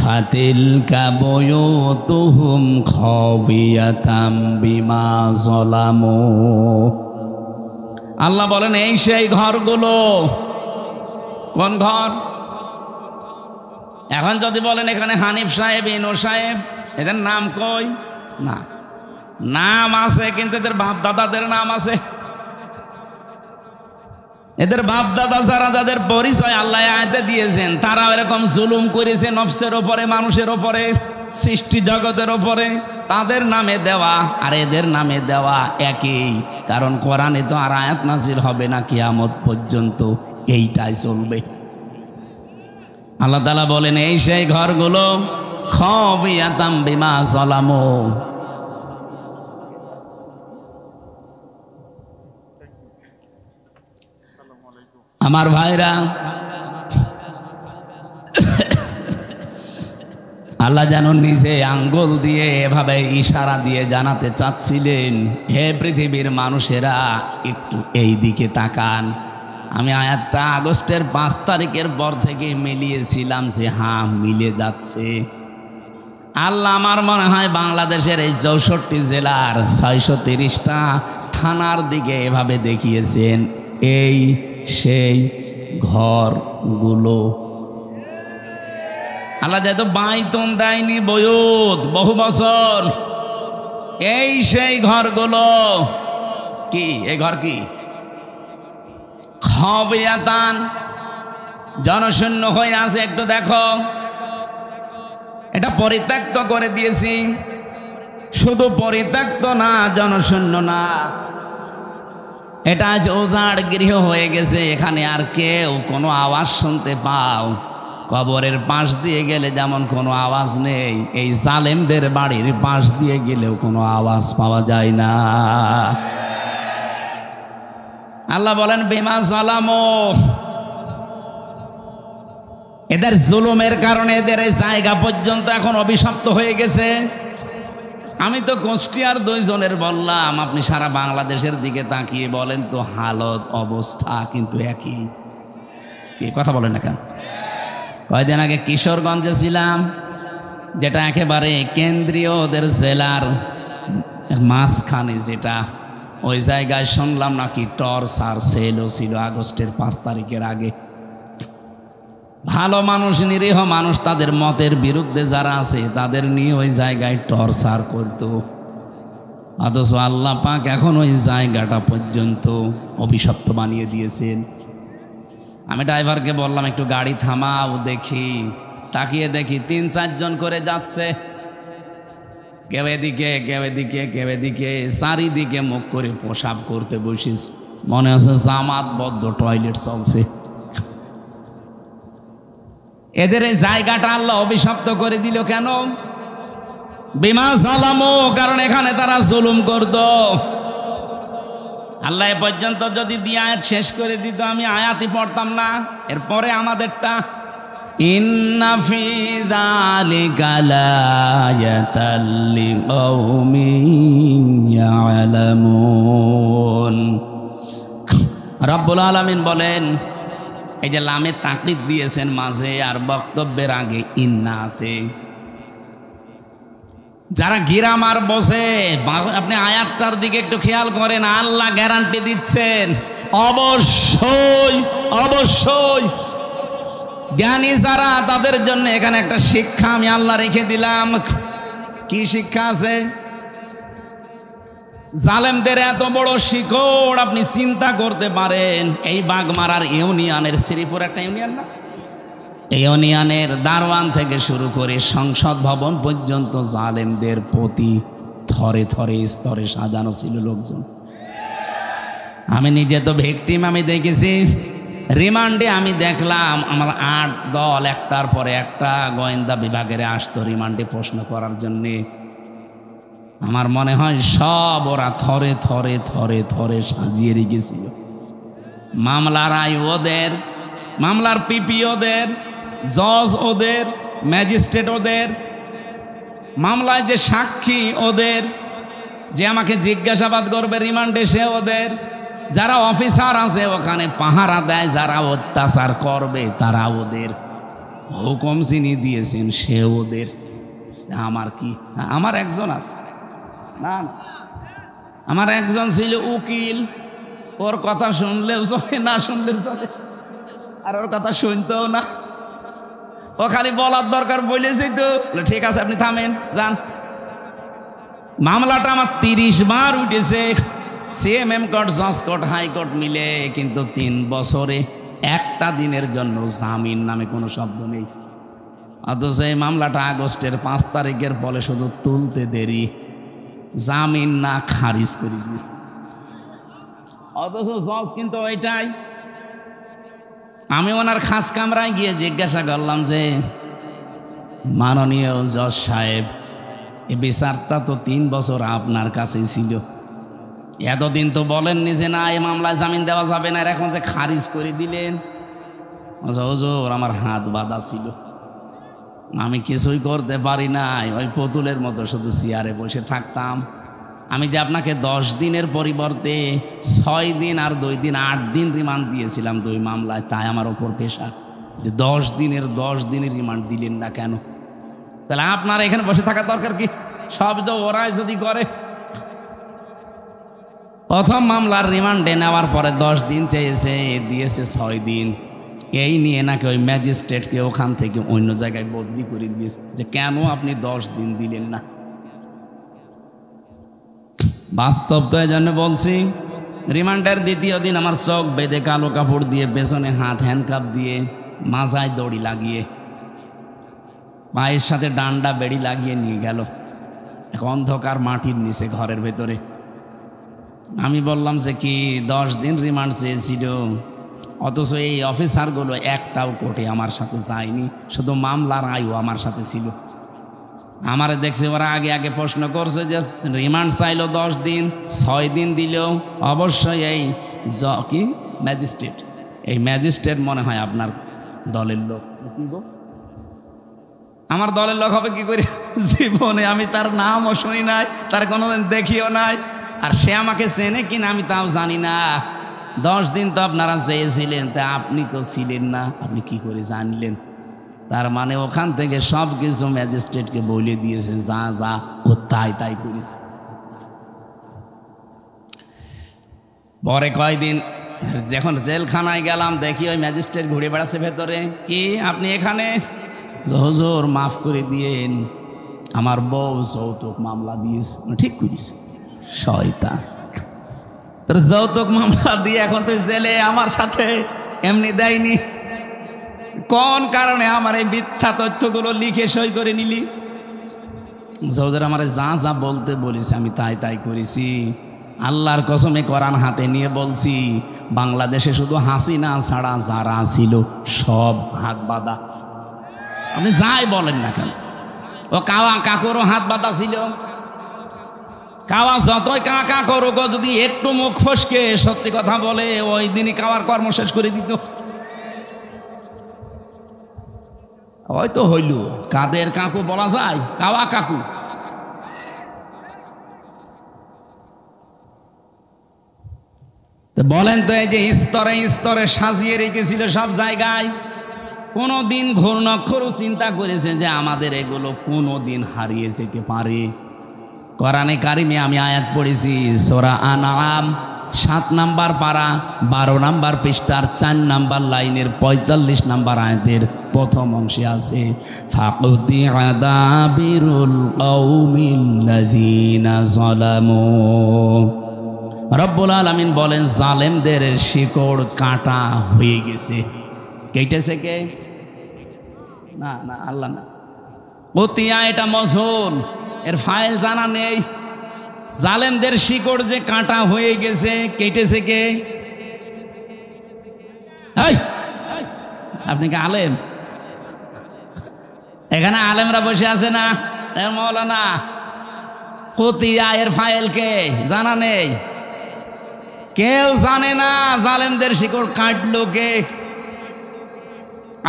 ফাতিলকা বুয়ুতুহুম খাওয়িয়াতাম বিমা যালামু। আল্লাহ বলেন, এই সেই ঘরগুলো। কোন ঘর? এখন যদি বলেন এখানে হানিফ সাহেব, ইনু সাহেব, এদের নাম কই? না, নাম আছে, কিন্তু এদের বাপ দাদাদের নাম আছে। এদের বাপ দাদা যারা, যাদের পরিচয় আল্লাহ আয়াতে দিয়েছেন, তারা এরকম জুলুম করেছে নফসের ওপরে, মানুষের ওপরে, সৃষ্টি জগতের ওপরে, তাদের নামে দেওয়া আর এদের নামে দেওয়া একই। কারণ কোরআনে তো আর আয়াত নাজিল হবে না কিয়ামত পর্যন্ত, এইটাই চলবে। আল্লাহ তাআলা বলেন, এই সেই ঘরগুলো খাওয়িয়াতাম বিমা যালামু। আমার ভাইরা, আল্লাহ যেন নিজে আঙ্গুল দিয়ে এভাবে ইশারা দিয়ে জানাতে চাচ্ছিলেন, হে পৃথিবীর মানুষেরা, একটু এই দিকে তাকান। আমি আয়াতটা আগস্টের 5 তারিখের পর থেকে মিলিয়েছিলাম যে হ্যাঁ, মিলে যাচ্ছে। আল্লাহ আমার মনে হয় বাংলাদেশের এই 64 জেলার 630টা থানার দিকে এভাবে দেখিয়েছেন, এই সেই ঘরগুলো। আল্লাহ যেহেতু বাইতুন দেয়নি, বয়ুত বহু বছর, এই সেই ঘরগুলো। কি এই ঘর? কি খাওয়িয়াতান, জনশূন্য হয়ে আছে। একটু দেখো, এটা পরিত্যক্ত করে দিয়েছি। শুধু পরিত্যক্ত না, জনশূন্য না, এটা আজ ওজাড় গৃহ হয়ে গেছে। এখানে আর কেউ কোনো আওয়াজ শুনতে পাও? কবরের পাশ দিয়ে গেলে যেমন কোনো আওয়াজ নেই, এই জালেমদের বাড়ির পাশ দিয়ে গেলেও কোনো আওয়াজ পাওয়া যায় না। আল্লাহ বলেন বিমা জালামু, এদের জুলুমের কারণে এদের এই জায়গা পর্যন্ত এখন অভিশপ্ত হয়ে গেছে। আমি তো কুষ্টিয়ার 2 জনের বললাম, আপনি সারা বাংলাদেশের দিকে তাকিয়ে বলেন তো, হালত অবস্থা কিন্তু একই। কি কথা বলেন না কেন? কয়দিন আগে কিশোরগঞ্জে ছিলাম, যেটা একেবারে কেন্দ্রীয় ওদের জেলার মাঝখানে, যেটা ওই জায়গায় শুনলাম নাকি টর্চার সেলও ছিল আগস্টের 5 তারিখের আগে। ভালো মানুষ, নিরীহ মানুষ, তাদের মতের বিরুদ্ধে যারা আছে তাদের নিয়ে ওই জায়গায় টর্চার করত। অথচ আল্লাহ পাক এখন ওই জায়গাটা পর্যন্ত অভিশপ্ত বানিয়ে দিয়েছেন। আমি ড্রাইভারকে বললাম একটু গাড়ি থামাও, দেখি। তাকিয়ে দেখি 3-4 জন করে যাচ্ছে, কেউ এদিকে কেউ এদিকে কেউ এদিকে, চারিদিকে মুখ করে প্রসাব করতে বসিস, মনে হচ্ছে জামাতবদ্ধ টয়লেট চলছে। এদের এই জায়গাটা আল্লাহ অভিশপ্ত করে দিল কেন? বিমা জালামু, কারণ এখানে তারা জুলুম করত। আল্লাহ এ পর্যন্ত যদি দিয়ে আয়াত শেষ করে দিত, আমি আয়াতই পড়তাম না। এরপরে আমাদেরটা, ইন্না ফি যালিকা লায়াতাল লিকাউমিন ইয়ালামুন। রব্বুল আলামিন বলেন, এই যে লামে তাকলিদ দিয়েছেন মাঝে, আর বক্তব্যের আগে ইন্না আছে। যারা গিরামার বসে, আপনি আয়াতটার দিকে একটু খেয়াল করেন, আল্লাহ গ্যারান্টি দিচ্ছেন অবশ্যই অবশ্যই। জ্ঞানী যারা, তাদের জন্য এখানে একটা শিক্ষা আমি আল্লাহ রেখে দিলাম। কি শিক্ষা আছে? জালেমদের এত বড় শিকড় আপনি চিন্তা করতে পারেন? এই বাগমারার ইউনিয়নের, শ্রীপুর একটা ইউনিয়ন না, এই ইউনিয়নের দারওয়ান থেকে শুরু করে সংসদ ভবন পর্যন্ত জালেমদের প্রতি থরে থরে স্তরে সাজানো ছিল লোকজন। আমি নিজে তো ভিকটিম, আমি দেখেছি। রিমান্ডে আমি দেখলাম আমার 8 দল একটার পরে একটা গোয়েন্দা বিভাগের আসতো রিমান্ডে প্রশ্ন করার জন্যে। আমার মনে হয় সব ওরা থরে থরে থরে থরে সাজিয়ে রেখেছিল। মামলার আই ওদের, মামলার পিপি ওদের, জজ ওদের, ম্যাজিস্ট্রেট ওদের, মামলায় যে সাক্ষী ওদের, যে আমাকে জিজ্ঞাসাবাদ করবে রিমান্ডে সে ওদের, যারা অফিসার আছে ওখানে পাহারা দেয়, যারা অত্যাচার করবে তারা ওদের, হুকুম যিনি দিয়েছেন সে ওদের। আমার কি, আমার একজন আছে না, আমার একজন ছিল উকিল, ওর কথা শুনলেও চলে, না শুনলেও চলে, আর ওর কথা শুনতেও না। ও খালি বলার দরকার বলেছি তো, ঠিক আছে আপনি থামেন যান। মামলাটা আমার 30 বার উঠেছে, সিএমএম কোর্ট, জজ কোর্ট, হাইকোর্ট মিলে, কিন্তু 3 বছরে একটা দিনের জন্য জামিন নামে কোনো শব্দ নেই। অথচ এই মামলাটা আগস্টের 5 তারিখের ফলে শুধু তুলতে দেরি, জামিন না খারিজ করে দিয়েছে। অথচ জজ কিন্তু ওইটাই। আমি ওনার খাস কামরায় গিয়ে জিজ্ঞাসা করলাম যে, মাননীয় জজ সাহেব, এই বিচারটা তো 3 বছর আপনার কাছেই ছিল, এতদিন তো বলেননি যে না এই মামলায় জামিন দেওয়া যাবে না, এখন যে খারিজ করে দিলেন। হুজুর আমার হাত বাঁধা ছিল, আমি কিছুই করতে পারি নাই, ওই পুতুলের মতো শুধু চেয়ারে বসে থাকতাম। আমি যে আপনাকে 10 দিনের পরিবর্তে 6 দিন আর 2 দিন 8 দিন রিমান্ড দিয়েছিলাম 2 মামলায়, তাই আমার ওপর পেশা যে 10 দিনের রিমান্ড দিলেন না কেন? তাহলে আপনার এখানে বসে থাকার দরকার কি? সব তো ওরাই যদি করে। প্রথম মামলার রিমান্ডে নেওয়ার পরে 10 দিন চেয়েছে, দিয়েছে 6 দিন। এই নিয়ে নাকি ওই ম্যাজিস্ট্রেটকে ওখান থেকে অন্য জায়গায় বদলি করে দিয়েছে, যে কেন আপনি 10 দিন দিলেন না। বাস্তব তো এই জন্য বলছি। রিমান্ডের 2য় দিন আমার চোখ বেঁধে কালো কাপড় দিয়ে, পেছনে হাত হ্যান্ডকাপ দিয়ে, মাথায় দড়ি লাগিয়ে, পায়ের সাথে ডান্ডা বেড়ি লাগিয়ে নিয়ে গেল। এক অন্ধকার মাটির নিচে ঘরের ভেতরে। আমি বললাম যে কি 10 দিন রিমান্ড চেয়েছিল, অথচ এই অফিসারগুলো একটাও কোর্টে আমার সাথে যায়নি, শুধু মামলার আয়ু আমার সাথে ছিল। আমারে দেখছে ওরা আগে আগে প্রশ্ন করছে যে রিমান্ড চাইলো 10 দিন, 6 দিন দিল, অবশ্যই এই কি ম্যাজিস্ট্রেট, এই ম্যাজিস্ট্রেট মনে হয় আপনার দলের লোক। কি গো, আমার দলের লোক হবে কি করে? জীবনে আমি তার নামও শুনি নাই, তার কোনোদিন দেখিও নাই, আর সে আমাকে চেনে কিনা আমি তাও জানি না। 10 দিন তো আপনারা চেয়েছিলেন, তা আপনি তো ছিলেন না, আপনি কি করে জানলেন? তার মানে ওখান থেকে সব কিছু ম্যাজিস্ট্রেটকে বলে দিয়েছে, যা যা ও তাই তাই করেছে। পরে কয়দিন যখন জেলখানায় গেলাম, দেখি ওই ম্যাজিস্ট্রেট ঘুরে বেড়াচ্ছে ভেতরে। কি আপনি এখানে? হুজুর মাফ করে দিয়েন, আমার বউ যৌতুক মামলা দিয়েছে। ঠিক করেছে, শয়তান, তোর যৌতুক মামলা দিয়ে এখন তুই জেলে, আমার সাথে এমনি দেয়নি, কোন কারণে আমার এই মিথ্যা তথ্যগুলো লিখে সই করে নিলি? হুজুর আমার যা যা বলতে বলেছে আমি তাই তাই করেছি, আল্লাহর কসমে কোরআন হাতে নিয়ে বলছি, বাংলাদেশে শুধু হাসিনা ছাড়া যারা ছিল সব হাত বাঁধা। আপনি যাই বলেন না কেন, ও কাওয়া কাকুরও হাত বাঁধা ছিল। কাওয়া যতই কাকা করুক, যদি একটু মুখ ফসকে সত্যি কথা বলে, ওই দিনই কাওয়ার কর্ম শেষ করে দিত। হয়তো হইল, কাদের কাকু বলা যায়? কাওয়া কাকু। বলেন তো, এই যে স্তরে স্তরে সাজিয়ে রেখেছিল সব জায়গায়, কোনদিন ঘূর্ণাক্ষরও চিন্তা করেছে যে আমাদের এগুলো কোনদিন হারিয়ে যেতে পারে? কোরআনে কারিমে আমি আয়াত পড়েছি, সূরা আনআম 7 নাম্বার পারা 12 নাম্বার পৃষ্ঠার 4 নাম্বার লাইনের 45 নাম্বার আয়াতের প্রথম অংশে আছে, ফাকুতিআ দাবিরুল কওমিল্লাযীনা যালামু। রব্বুল আলামিন বলেন, জালেমদের শিকড় কাটা হয়ে গেছে। কেটেছে কে? না না, আল্লাহ না। কতিয়া এটা মজহুল, এর ফাইল জানা নেই। জালেমদের শিকড় যে কাটা হয়ে গেছে, কেটেছে কে? আপনি কি আলেম? এখানে আলেমরা বসে আছে না, মৌলানা? কতিয়া এর ফাইল কে? জানা নেই, কেউ জানে না জালেমদের শিকড় কাটলো কে।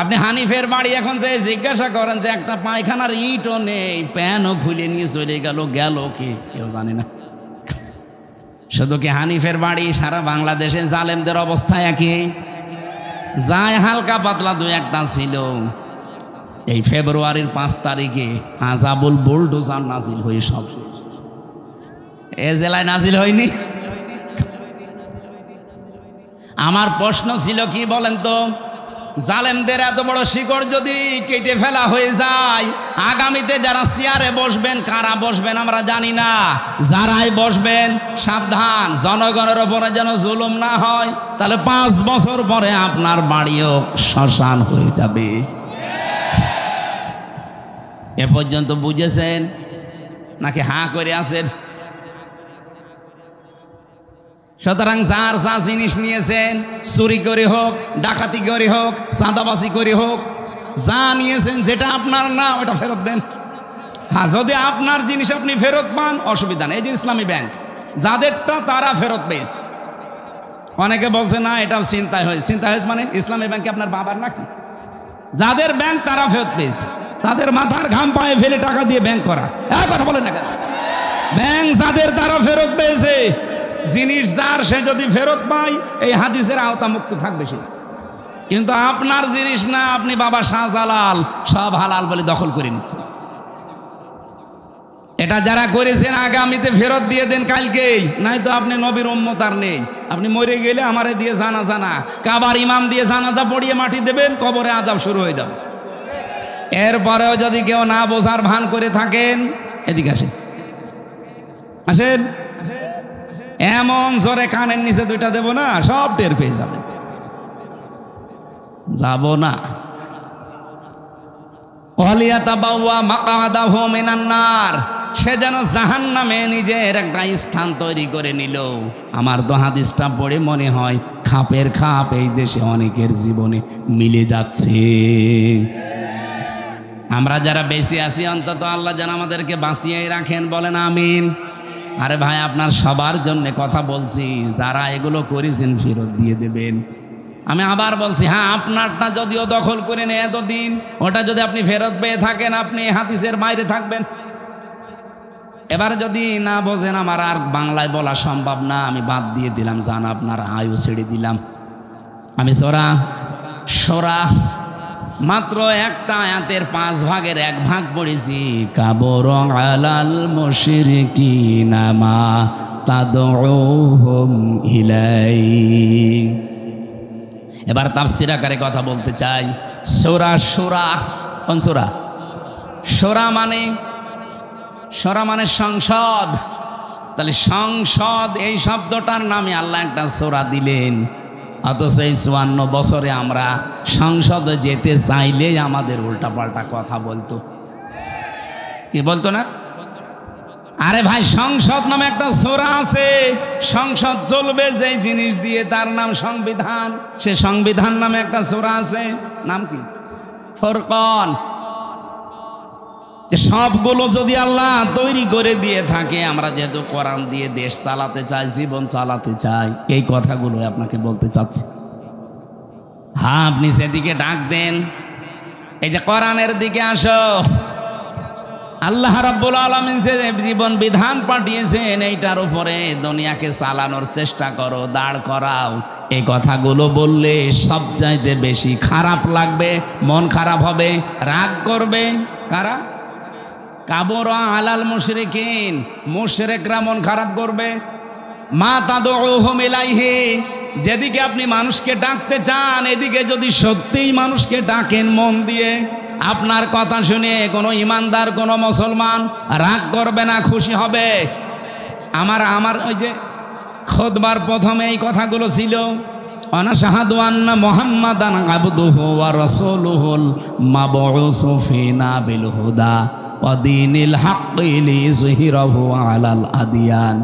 আপনি হানিফের বাড়ি এখন যে জিজ্ঞাসা করেন যে একটা পায়খানার ইটও নেই, প্যানও খুলে নিয়ে চলে গেল, গেল কে? কেউ জানে না। শুধু কি হানিফের বাড়ি, সারা বাংলাদেশে জালেমদের অবস্থা একই? যায় হালকা পাতলা 2-1টা ছিল। এই ফেব্রুয়ারির 5 তারিখে আযাবুল বুলডোজার নাজিল হয়ে সব, এ জেলায় নাজিল হয়নি। আমার প্রশ্ন ছিল কি বলেন তো, জালেমদের এত বড় শিকড় যদি কেটে ফেলা হয়ে যায়, আগামীতে যারা চেয়ারে বসবেন, কারা বসবেন আমরা জানি না, যারাই বসবেন সাবধান, জনগণের ওপরে যেন জুলুম না হয়, তাহলে 5 বছর পরে আপনার বাড়িও শ্মশান হয়ে যাবে। এ পর্যন্ত বুঝেছেন নাকি হাঁ করে আছেন? সুতরাং যার যা জিনিস নিয়েছেন, চুরি করে হোক, ডাকাতি করে হোক, চাঁদাবাজি করে হোক, যা নিয়েছেন যেটা আপনার না ওটা ফেরত দেন। হ্যাঁ, যদি আপনার জিনিস আপনি ফেরত পান অসুবিধা নেই। এই যে ইসলামী ব্যাংক, যাদেরটা তারা ফেরত পেয়েছে। অনেকে বলছে না এটা চিন্তায় হয়েছে। চিন্তা হয়েছে মানে ইসলামী ব্যাংকে আপনার বাবার নাকি? যাদের ব্যাংক তারা ফেরত পেয়েছে, তাদের মাথার ঘাম পায়ে ফেলে টাকা দিয়ে ব্যাংক করা, কথা বলেন না কেন? ব্যাংক যাদের তারা ফেরত পেয়েছে, জিনিস যার সে যদি ফেরত পায় এই হাদিসের আওতা মুক্ত থাকবে সে। কিন্তু আপনার জিনিস না, আপনি বাবা শাহজালাল সব হালাল বলে দখল করে নিচ্ছেন। এটা যারা করেছেন আগামীতে ফেরত দিয়ে দেন কালকেই, নাই তো আপনি নবীর উম্মত আর নেই। আপনি মরে গেলে আমারে দিয়ে জানাজা না, কাবার ইমাম দিয়ে জানাজা পড়িয়ে মাটি দেবেন, কবরে আযাব শুরু হয়ে যাবে। এরপরেও যদি কেউ না বোঝার ভান করে থাকেন, এদিকে আসেন, আসেন, এমন জোরে কানের নিচে 2টা দেব না, সব টের পেয়ে যাবেন। যাব না। ওয়ালিয়াতাবাওয়া মাকআদাহু মিনান নার, সে যেন জাহান্নামে নিজের একটা স্থান তৈরি করে নিল। আমার তো হাদিসটা পড়ে মনে হয় খাপের খাপ এই দেশে অনেকের জীবনে মিলে যাচ্ছে। আমরা যারা বেশি আছি অন্তত আল্লাহ যেন আমাদেরকে বাঁচিয়ে রাখেন, বলেন আমিন। আরে ভাই, আপনার সবার জন্য কথা বলছি, যারা এগুলো করেছেন ফেরত দিয়ে দেবেন। আমি আবার বলছি, হ্যাঁ, আপনারটা যদিও দখল করে নেয় এতদিন, ওটা যদি আপনি ফেরত পেয়ে থাকেন আপনি হাদিসের বাইরে থাকবেন। এবার যদি না বোঝেন, আমার আর বাংলায় বলা সম্ভব না, আমি বাদ দিয়ে দিলাম, জান আপনার আয়ু ছেড়ে দিলাম। আমি সূরা মাত্র একটা আয়াতের 5 ভাগের 1 ভাগ পড়েছি। কাবুরা আলাল মুশরিকিনা মা তাদউহুম ইলাইহি। এবার তাফসীর আকারে কথা বলতে চাই। সূরা কোন সূরা? সূরা মানে সংসদ। তাহলে সংসদ এই শব্দটার নামে আল্লাহ একটা সূরা দিলেন, অথচ এই 54 বছরে আমরা সংসদে যেতে চাইলেই আমাদের উল্টাপাল্টা কথা বলতো। কি বলতো না? আরে ভাই, সংসদ নামে একটা সূরা আছে, সংসদ চলবে যে জিনিস দিয়ে, তার নাম সংবিধান। সে সংবিধান নামে একটা সূরা আছে, নাম কি? ফুরকান। সবগুলো যদি আল্লাহ তৈরি করে দিয়ে থাকে, আমরা যেহেতু কোরআন দিয়ে দেশ চালাতে চাই, জীবন চালাতে চাই, এই কথাগুলো আপনাকে বলতে চাচ্ছি। হ্যাঁ, আপনি সেদিকে ডাক দেন, এই যে কোরআনের দিকে আসো। আল্লাহ রাব্বুল আলামিন যে জীবন বিধান পাঠিয়েছেন, এইটার উপরে দুনিয়াকে চালানোর চেষ্টা করো, দাঁড় করাও। এই কথাগুলো বললে সবচাইতে বেশি খারাপ লাগবে, মন খারাপ হবে, রাগ করবে কারা? কাবুরা আলাল মুশরিকিন, মুশরিকরা মন খারাপ করবে। মা তাদউহুম ইলাইহি, যেদিকে আপনি মানুষকে ডাকতে চান, এদিকে যদি সত্যিই মানুষকে ডাকেন মন দিয়ে, আপনার কথা শুনে কোনো ইমানদার, কোনো মুসলমান রাগ করবে না, খুশি হবে। আমার ওই যে খুতবার প্রথমে এই কথাগুলো ছিল, আনাশহাদু আন্না মুহাম্মাদান আবদুহু ওয়া রাসূলুহুল মাবউসু ফিনা বিল হুদা ওয়া দীনিল হাক্কি লিইযহিরাহু আলাল আদিয়ান।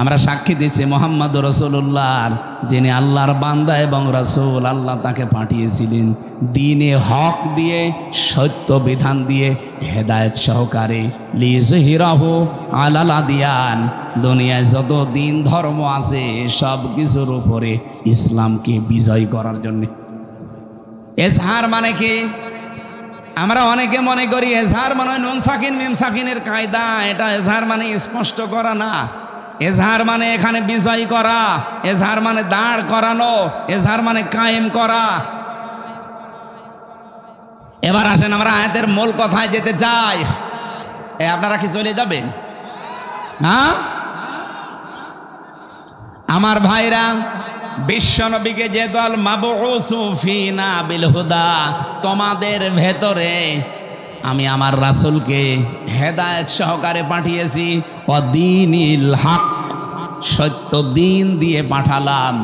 আমরা সাক্ষী দিচ্ছি মুহাম্মদ রাসূলুল্লাহ, যিনি আল্লাহর বান্দা এবং রাসূল, আল্লাহ তাকে পাঠিয়েছিলেন দ্বীনে হক দিয়ে, সত্য বিধান দিয়ে, হেদায়েত সহকারে। লিইযহিরাহু আলাল আদিয়ান, দুনিয়ায় যত দিন ধর্ম আছে সব কিছুর উপরে ইসলামকে বিজয় করার জন্য। এজহার মানে কি? আমরা অনেকে মনে করি এজহার মানে নুন সাকিন মিম সাকিনের কায়দা। এটা এজহার মানে স্পষ্ট করা না। এজহার মানে এখানে বিজয় করা, এজহার মানে দাঁড় করানো, এজহার মানে কায়েম করা। এবার আসেন আমরা আয়াতের মূল কথায় যেতে চাই। আপনারা কি চলে যাবেন? হ্যাঁ, আমার ভাইরা, বিশ্বনবীকে যে দল মাবউসু ফিনা বিল হুদা, তোমাদের ভেতরে আমি আমার রাসূলকে হেদায়েত সহকারে পাঠিয়েছি। ওয়াদীনিল হক, সত্য দিন দিয়ে পাঠালাম।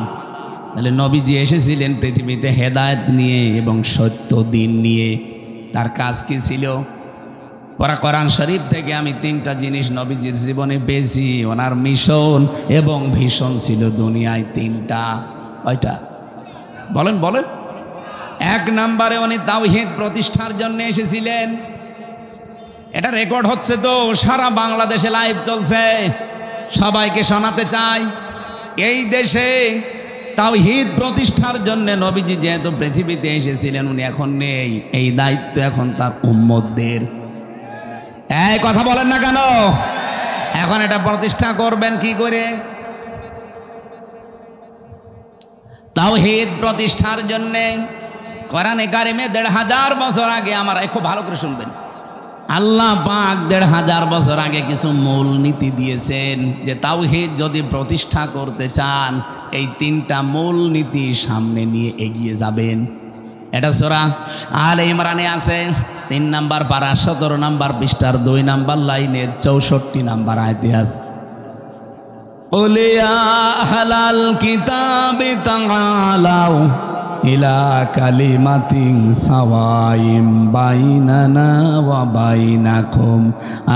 তাহলে নবীজি এসেছিলেন পৃথিবীতে হেদায়েত নিয়ে এবং সত্য দিন নিয়ে। তার কাজ কি ছিল? কোরআন শরীফ থেকে আমি 3টা জিনিস নবীজির জীবনে পেয়েছি। ওনার মিশন এবং ভিশন ছিল দুনিয়ায় 3টা। কয়টা বলেন? 1 নম্বরে উনি তাওহীদ প্রতিষ্ঠার জন্য এসেছিলেন। এটা রেকর্ড হচ্ছে, তো সারা বাংলাদেশে লাইভ চলছে, সবাইকে শোনাতে চাই। এই দেশে তাওহীদ প্রতিষ্ঠার জন্য নবীজি যেহেতু পৃথিবীতে এসেছিলেন, উনি এখন নেই, এই দায়িত্ব এখন তার উম্মতদের। এই কথা বলেন না কেন? এখন এটা প্রতিষ্ঠা করবেন কি করে? তাওহীদ প্রতিষ্ঠার জন্য কোরআনে কারিমে 1500 বছর আগে, আমার খুব ভালো করে শুনবেন, আল্লাহ পাক 1500 বছর আগে কিছু মূল নীতি দিয়েছেন যে তাওহীদ যদি প্রতিষ্ঠা করতে চান, এই 3টা মূল নীতি সামনে নিয়ে এগিয়ে যাবেন। এটা সূরা আলে ইমরানে আছে, 3 নম্বর পারা 17 নম্বর পৃষ্ঠার 2 নম্বর লাইনের 64 নম্বর আয়াতে আছে। قل يا أهل الكتاب تعالوا ইলা কালিমাতিন সাওয়াইম বাইনানা ওয়া বাইনাকুম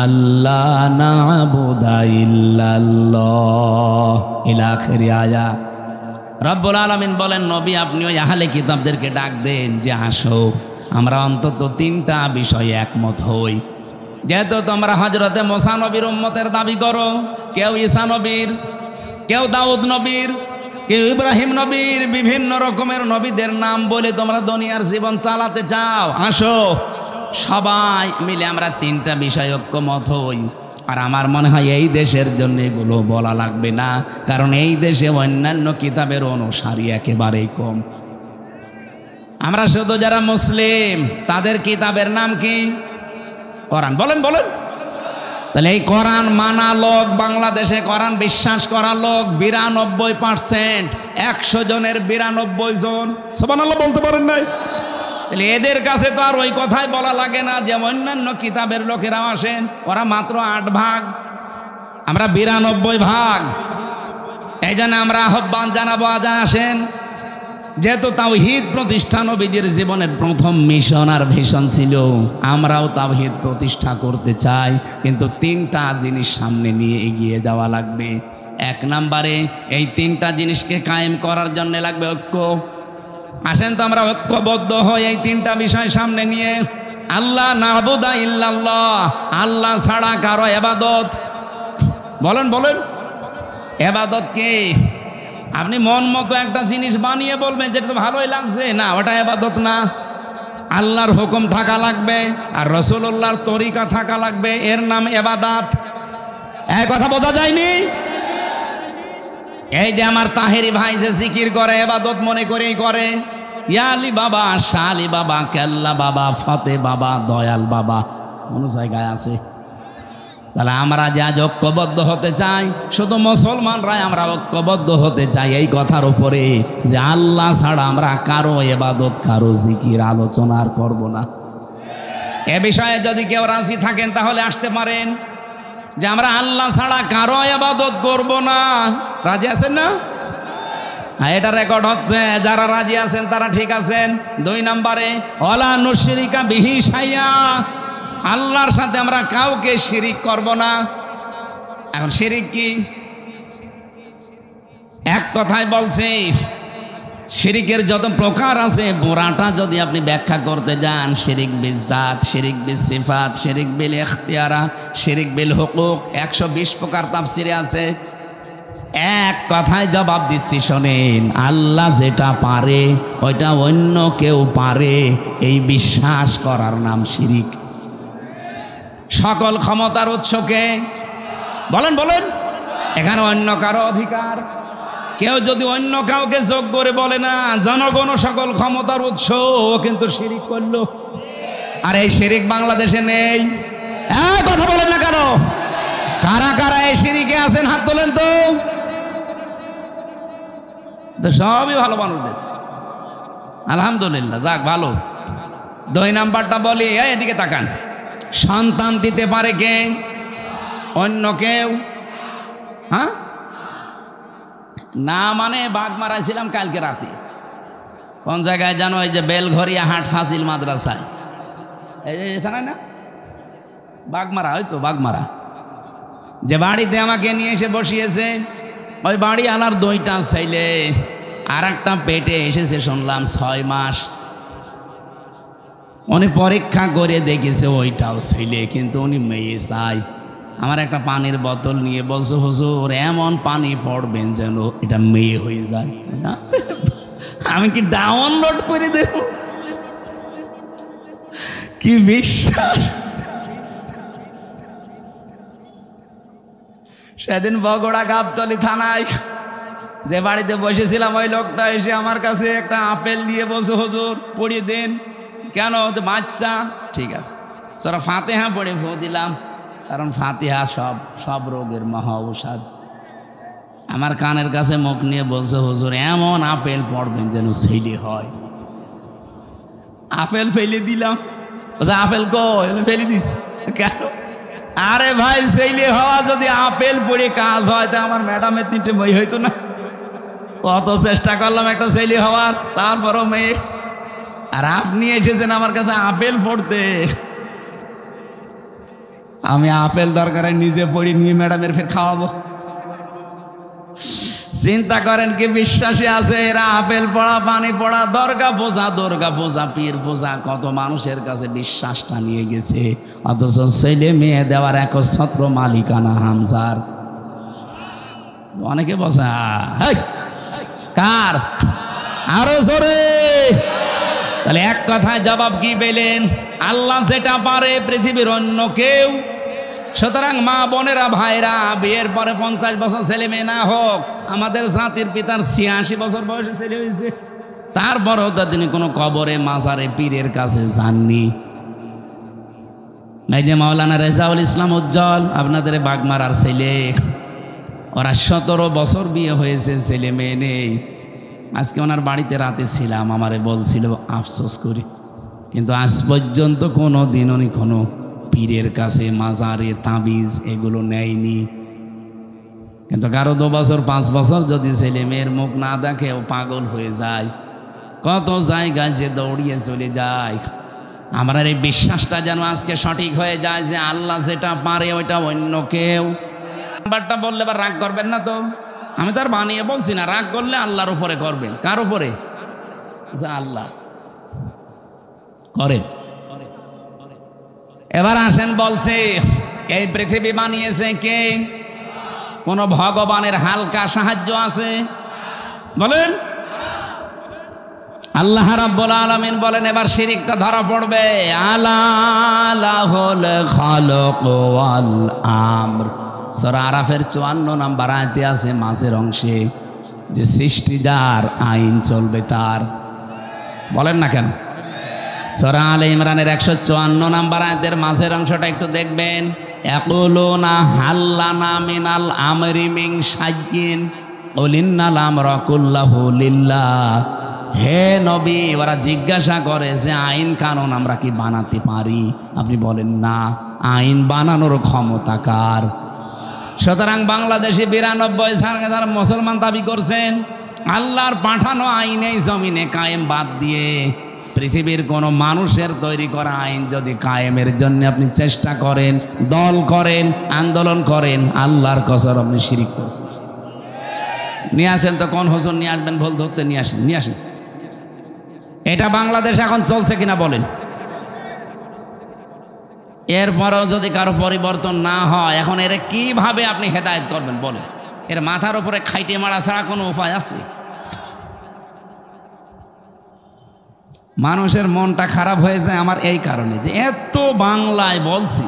আল্লা না'বুদা ইল্লাল্লাহ ইলা আখির আয়াত। রব্বুল আলামিন বলেন, নবী আপনি ওই আহলে কিতাবদেরকে ডাক দেন যে আসো আমরা অন্তত তিনটা বিষয়ে একমত হই। যেহেতু তোমরা হযরতে মুসা নবীর উম্মতের দাবি করো, কেউ ঈসা নবীর, কেউ দাউদ নবীর, কেউ ইব্রাহিম নবীর, বিভিন্ন রকমের নবীদের নাম বলে তোমরা দুনিয়ার জীবন চালাতে চাও, আসো সবাই মিলে আমরা তিনটা বিষয় ঐক্যমত হই। আর আমার মনে হয় এই দেশের জন্য এগুলো বলা লাগবে না, কারণ এই দেশে অন্যান্য কিতাবের অনুসারী একেবারেই কম। আমরা শুধু যারা মুসলিম তাদের কিতাবের নাম কি? কোরআন। বলেন বলেন। তাহলে এই কোরআন মানা লোক, বাংলাদেশে কোরআন বিশ্বাস করা লোক 92%। 100 জনের 92 জন সুবহানাল্লাহ বলতে পারেন নাই? তাহলে এদের কাছে তো আর ওই কথাই বলা লাগে না যে অন্যান্য কিতাবের লোকেরা আসেন, ওরা মাত্র 8 ভাগ, আমরা 92 ভাগ। এই জন্য আমরা আহ্বান জানাবো, আজ আসেন। যেহেতু তাওহীদ প্রতিষ্ঠা নবীজির জীবনের প্রথম মিশন আর ভিশন ছিল, আমরাও তাওহীদ প্রতিষ্ঠা করতে চাই, কিন্তু তিনটা জিনিস সামনে নিয়ে এগিয়ে যাওয়া লাগবে। 1 নম্বরে এই তিনটা জিনিসকে কায়েম করার জন্য লাগবে ঐক্য। আসেন তো আমরা ঐক্যবদ্ধ হই এই তিনটা বিষয় সামনে নিয়ে। আল্লাহ না'বুদা ইল্লাল্লাহ, আল্লাহ ছাড়া কারো ইবাদত। বলেন বলেন। ইবাদত কি? আপনি মন মতো একটা জিনিস বানিয়ে বলবেন যেটা ভালোই লাগছে, না ওটা ইবাদত না। আল্লাহর হুকুম থাকা লাগবে আর রাসূলুল্লাহর তরিকা থাকা লাগবে, এর নাম ইবাদত। এই কথা বোঝা যায়নি? এই যে আমার তাহেরি ভাই যে জিকির করে, ইবাদত মনে করেই করে। ইয়া আলী বাবা, শাহ আলী বাবা, কেল্লা বাবা, ফতে বাবা, দয়াল বাবা, কোন জায়গায় আছে? তাহলে আমরা যা ঐক্যবদ্ধ হতে চাই, শুধু মুসলমানরাই আমরা ঐক্যবদ্ধ হতে চাই এই কথার উপরে যে আল্লাহ ছাড়া আমরা কারো ইবাদত, কারো জিকির, আলোচনা আর করব না। এ বিষয়ে যদি কেউ রাজি থাকেন তাহলে আসতে পারেন যে আমরা আল্লাহ ছাড়া কারো ইবাদত করব না। রাজি আছেন না? এটা রেকর্ড হচ্ছে, যারা রাজি আছেন তারা ঠিক আছেন। 2 নম্বরে ওয়ালা নুশরিকা বিহি শাইয়া, আল্লাহর সাথে আমরা কাউকে শিরিক করব না। এখন শিরিক কি? এক কথায় বলছি, শিরিকের যত প্রকার আছে পুরাটা যদি আপনি ব্যাখ্যা করতে যান, শিরিক বিল জাত, শিরিক বিল সিফাত, শিরিক বিল ইখতিয়ারা, শিরিক বিল হুকুক, 120 প্রকার তাফসিরে আছে। এক কথায় জবাব দিচ্ছি, শোনেন, আল্লাহ যেটা পারে ওইটা অন্য কেউ পারে, এই বিশ্বাস করার নাম শিরিক। সকল ক্ষমতার উৎসকে বলেন বলেন, এখানে অন্য কারো অধিকার। কেউ যদি অন্য কাউকে যোগ করে বলে না জনগণ সকল ক্ষমতার উৎস, ও কিন্তু শিরিক করলো। আর এই শিরিক বাংলাদেশে নেই। কথা বলেন না কেন? কারা কারা এই শিরিকে আছেন হাত তোলেন তো। সবই ভালো মানুষ দেখছি, আলহামদুলিল্লাহ, যাক ভালো। 2 নাম্বারটা বলি, এদিকে তাকান। সন্তান দিতে পারে কে? অন্য কেউ? হ্যাঁ না, মানে বাঘ মারাইছিলাম কালকে রাতে। কোন জায়গায় জানো? এই যে বেলঘরিয়া হাট ফাজিল মাদ্রাসায়, এই যে এখানে না বাঘমারা, হয়তো বাঘমারা, যে বাড়িতে আমাকে নিয়ে এসে বসিয়েছে, ওই বাড়ি আনার 2টা ছেলে, আর একটা পেটে এসেছে শুনলাম 6 মাস। উনি পরীক্ষা করে দেখেছে ওইটাও ছেলে, কিন্তু উনি মেয়ে চাই। আমার একটা পানির বোতল নিয়ে বলছে, হুজুর এমন পানি পড়বেন যেন এটা মেয়ে হয়ে যায়। আমি কি ডাউনলোড করে দেব? কি বিশ্বাস! সেদিন বগুড়া গাবতলী থানায় যে বাড়িতে বসেছিলাম, ওই লোকটা এসে আমার কাছে একটা আপেল দিয়ে বলছে, হুজুর পড়িয়ে দেন। কেন? বাচ্চা। ঠিক আছে, সূরা ফাতিহা পড়ে ফু দিলাম, কারণ ফাতিহা সব রোগের মহা ঔষধ। আমার কানের কাছে মুখ নিয়ে বলছে, হুজুর এমন আপেল পড়বেন যেন ছেলে হয়। আপেল ফেলে দিলাম। আপেল কই? ফেলে দিছি। কেন? আরে ভাই, ছেলে হওয়া যদি আপেল পড়ে কাজ হয়, তা আমার ম্যাডামের 3টে বই হইতো না? কত চেষ্টা করলাম একটা ছেলে হওয়ার, তারপরও মেয়ে। আর আপনি এসেছেন আমার কাছে আপেল পড়তে। আমি আপেল দরকার নিজে পড়ি, নিয়ে ম্যাডামের ফের খাওয়াবো। চিন্তা করেন কি বিশ্বাসী আছে এরা? আপেল পড়া, পানি পড়া, দুর্গা পূজা, পীর পূজা, কত মানুষের কাছে বিশ্বাসটা নিয়ে গেছে। অথচ ছেলে মেয়ে দেওয়ার একচ্ছত্র মালিকানা হামজার। অনেকে বসা কার? আরো জোরে। তাহলে এক কথায় জবাব কি পেলেন? আল্লাহ যেটা পারে পৃথিবীর অন্য কেউ। সুতরাং মা বোনেরা, ভাইরা, বিয়ের পরে 50 বছর ছেলে মেয়ে না হোক, আমাদের জাতির পিতার 86 বছর বয়সে ছেলে হয়েছে, তারপরেও তো তিনি কোনো কবরে, মাজারে, পীরের কাছে যাননি। এই যে মাওলানা রেজাউল ইসলাম উজ্জ্বল, আপনাদের বাগমারার ছেলে, ওরা 17 বছর বিয়ে হয়েছে, ছেলে মেয়ে নেই। আজকে ওনার বাড়িতে রাতে ছিলাম, আমারে বলছিল আফসোস করি, কিন্তু আজ পর্যন্ত কোনো দিন উনি কোনো পীরের কাছে, মাজারে, তাবিজ এগুলো নেয়নি। কিন্তু কারো 2 বছর 5 বছর যদি ছেলে মেয়ের মুখ না দেখে ও পাগল হয়ে যায়, কত জায়গায় যে দৌড়িয়ে চলে যায়। আমার এই বিশ্বাসটা যেন আজকে সঠিক হয়ে যায় যে আল্লাহ যেটা পারে ওইটা অন্য কেউ। নাম্বারটা বললে এবার রাগ করবেন না তো? আমি তো আর বানিয়ে বলছি না, রাগ করলে আল্লাহর উপরে করবেন। কার উপরে? যে আল্লাহ করে। এবার আসেন, বলছে এই পৃথিবী বানিয়েছে কে? কোন ভগবানের হালকা সাহায্য আছে? বলেন। আল্লাহ রাব্বুল আলামিন বলেন, এবার শিরিকটা ধরা পড়বে। আলা লাহুল খালাক ওয়াল আমর। সূরা আরাফের 54 নম্বর আয়াতে আছে মাঝের অংশে যে সৃষ্টিদার, আইন চলবে তার। বলেন না কেন? সূরা আলে ইমরানের 154 নম্বর আয়াতের মাঝের অংশটা একটু দেখবেন। ইয়াকুলুনা হাল্লানা মিনাল আমরি মিন শাইইন কুল ইন্নাল আমরা কুল্লাহু লিল্লাহ। হে নবী, ওরা জিজ্ঞাসা করে যে আইন কানুন আমরা কি বানাতে পারি? আপনি বলেন না, আইন বানানোর ক্ষমতা কার? সুতরাং বাংলাদেশে 92,000 মুসলমান দাবি করছেন আল্লাহর পাঠানো আইন এই জমিনে কায়েম বাদ দিয়ে পৃথিবীর কোনো মানুষের তৈরি করা আইন যদি কায়েমের জন্য আপনি চেষ্টা করেন, দল করেন, আন্দোলন করেন, আল্লাহর কসম আপনি শিরিক করছেন। নিয়ে আসেন তো, কোন হুজুর নিয়ে আসবেন ভুল ধরতে? নিয়ে আসেন, নিয়ে আসেন। এটা বাংলাদেশ এখন চলছে কিনা বলেন? এরপরেও যদি কারো পরিবর্তন না হয়, এখন এর কিভাবে আপনি হেদায়েত করবেন বলেন? এর মাথার উপরে খাইটে মারা ছাড়া কোনো উপায় আছে? মানুষের মনটা খারাপ হয়েছে আমার এই কারণে যে এত বাংলায় বলছি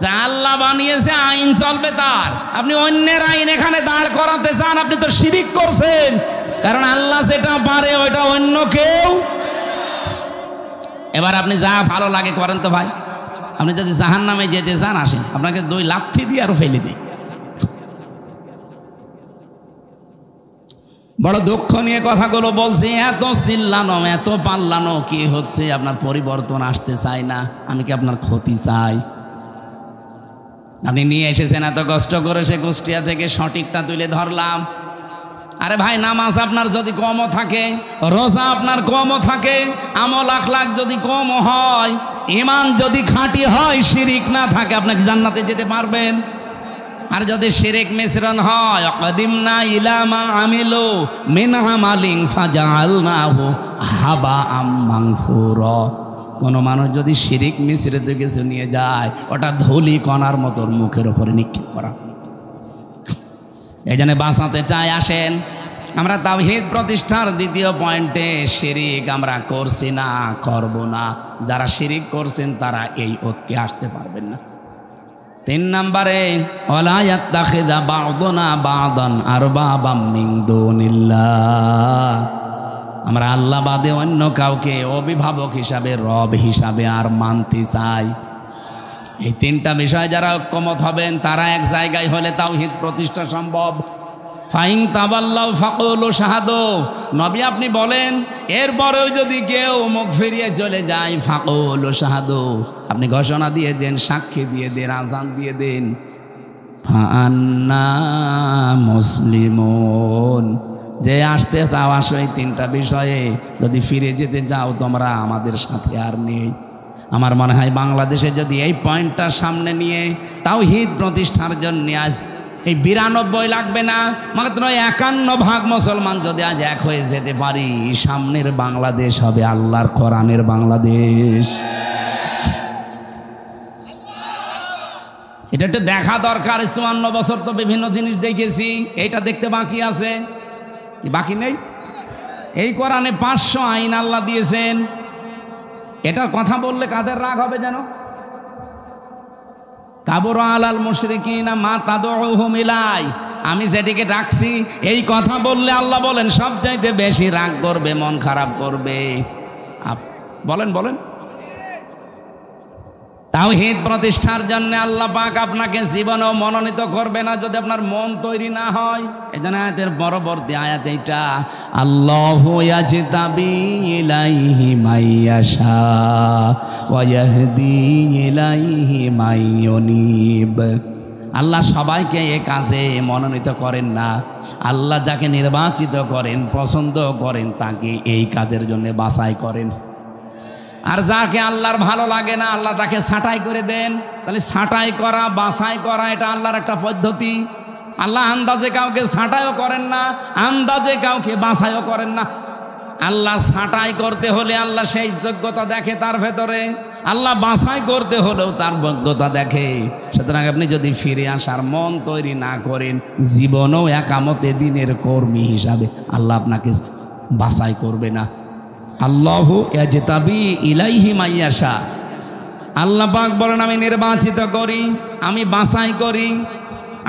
যে আল্লাহ বানিয়েছে, আইন চলবে তার। আপনি অন্যের আইন এখানে দাঁড় করাতে চান, আপনি তো শিরিক করছেন। কারণ আল্লাহ যেটা পারে ওইটা অন্য কেউ। এবার আপনি যা ভালো লাগে করেন তো ভাই। আপনি যদি জাহান্নামে যেতে চান আসেন, আপনাকে 2 লাথি দিয়ে আরো ফেলে দিই। বড় দুঃখ নিয়ে কথাগুলো বলছি। এত চিল্লানো, এত পাল্লানো কি হচ্ছে? আপনার পরিবর্তন আসতে চাই না, আমি কি আপনার ক্ষতি চাই? আপনি নিয়ে এসেছেন এত কষ্ট করে, সে কুষ্টিয়া থেকে সঠিকটা তুলে ধরলাম। আরে ভাই, নামাজ আপনার যদি কমও থাকে, রোজা আপনার কমও থাকে, আমল আখলাক যদি কমও হয়, ঈমান যদি খাঁটি হয়, শিরিক না থাকে, আপনি কি জান্নাতে যেতে পারবেন? আর যদি শিরিক মিশ্রণ হয়, কাদিমনা ইলা মা আমিলু মিন আমালিন ফাজআলনাহু হাবাআম মানসুরা। কোন মানুষ যদি শিরিক মিশ্রিত কিছু নিয়ে যায়, ওটা ধুলি কণার মতো মুখের উপরে নিক্ষেপ করা। এই জন্য বাঁচাতে চাই। আসেন, আমরা তাওহীদ প্রতিষ্ঠার 2য় পয়েন্টে, শিরিক আমরা করছি না, করব না। যারা শিরিক করছেন তারা এই ঐক্যে আসতে পারবেন না। 3 নম্বরে, ওয়ালা ইয়াত্তাখিযা বা'দুনা বা'দান আরবাবাম মিন দুনিল্লাহ। আমরা আল্লাহ বাদে অন্য কাউকে অভিভাবক হিসাবে, রব হিসাবে আর মানতে চাই। এই 3টা বিষয় যারা ঐক্যমত হবেন তারা এক জায়গায় হলে তাওহীদ প্রতিষ্ঠা সম্ভব। ফাইন তাবাল্লাউ ফাকুলু শাহাদু। নবী আপনি বলেন, এরপরেও যদি কেউ মুখ ফিরিয়ে চলে যায়, ফাকুলু শাহাদু, আপনি ঘোষণা দিয়ে দেন, সাক্ষী দিয়ে দেন, আযান দিয়ে দেন, ফাআন্না মুসলিমুন, যে আসতে চাও আসো, এই তিনটা বিষয়ে যদি ফিরে যেতে চাও তোমরা আমাদের সাথে আর নেই। আমার মনে হয় বাংলাদেশে যদি এই পয়েন্টটা সামনে নিয়ে তাওহীদ প্রতিষ্ঠার জন্য আজ এই 92 লাগবে না, মাত্র 51% মুসলমান যদি আজ এক হয়ে যেতে পারি, সামনের বাংলাদেশ হবে আল্লাহর কোরআনের বাংলাদেশ। এটা একটু দেখা দরকার। 54 বছর তো বিভিন্ন জিনিস দেখেছি, এইটা দেখতে বাকি আছে কি? বাকি নেই। এই কোরআনে 500 আইন আল্লাহ দিয়েছেন। এটার কথা বললে কাদের রাগ হবে যেন? কাবুরা আলাল মুশরিকিনা মা তাদউহুম ইলাই, আমি যেটিকে ডাকছি এই কথা বললে আল্লাহ বলেন সবচাইতে বেশি রাগ করবে, মন খারাপ করবে। বলেন বলেন। তাওহীদ প্রতিষ্ঠার জন্য আল্লাহ পাক আপনাকে জীবনেও মনোনীত করবে না যদি আপনার মন তৈরি না হয়। এজন্য আয়াতের পরবর্তী আয়াত এইটা, আল্লাহু ইয়াজতাবি ইলাইহি মাইয়াশা ওয়া ইয়াহদি ইলাইহি মাইয়ুনিব। আল্লাহ সবাইকে এ কাজে মনোনীত করেন না, আল্লাহ যাকে নির্বাচিত করেন, পছন্দ করেন, তাকে এই কাজের জন্য বাছাই করেন। আর যাকে আল্লাহর ভালো লাগে না আল্লাহ তাকে ছাঁটাই করে দেন। তাহলে ছাঁটাই করা, বাছাই করা এটা আল্লাহর একটা পদ্ধতি। আল্লাহ আন্দাজে কাউকে ছাঁটাইও করেন না, আন্দাজে কাউকে বাছাইও করেন না। আল্লাহ ছাঁটাই করতে হলে আল্লাহ সেই যোগ্যতা দেখে তার ভেতরে, আল্লাহ বাছাই করতে হলেও তার যোগ্যতা দেখে। সুতরাং আপনি যদি ফিরে আসার মন তৈরি না করেন, জীবনেও একামতে দিনের কর্মী হিসাবে আল্লাহ আপনাকে বাছাই করবে না। আল্লাহু ইয়াজতাবি ইলাইহি মাইয়াশা, আল্লাহ পাক বলেন আমি নির্বাচিত করি, আমি বাছাই করি,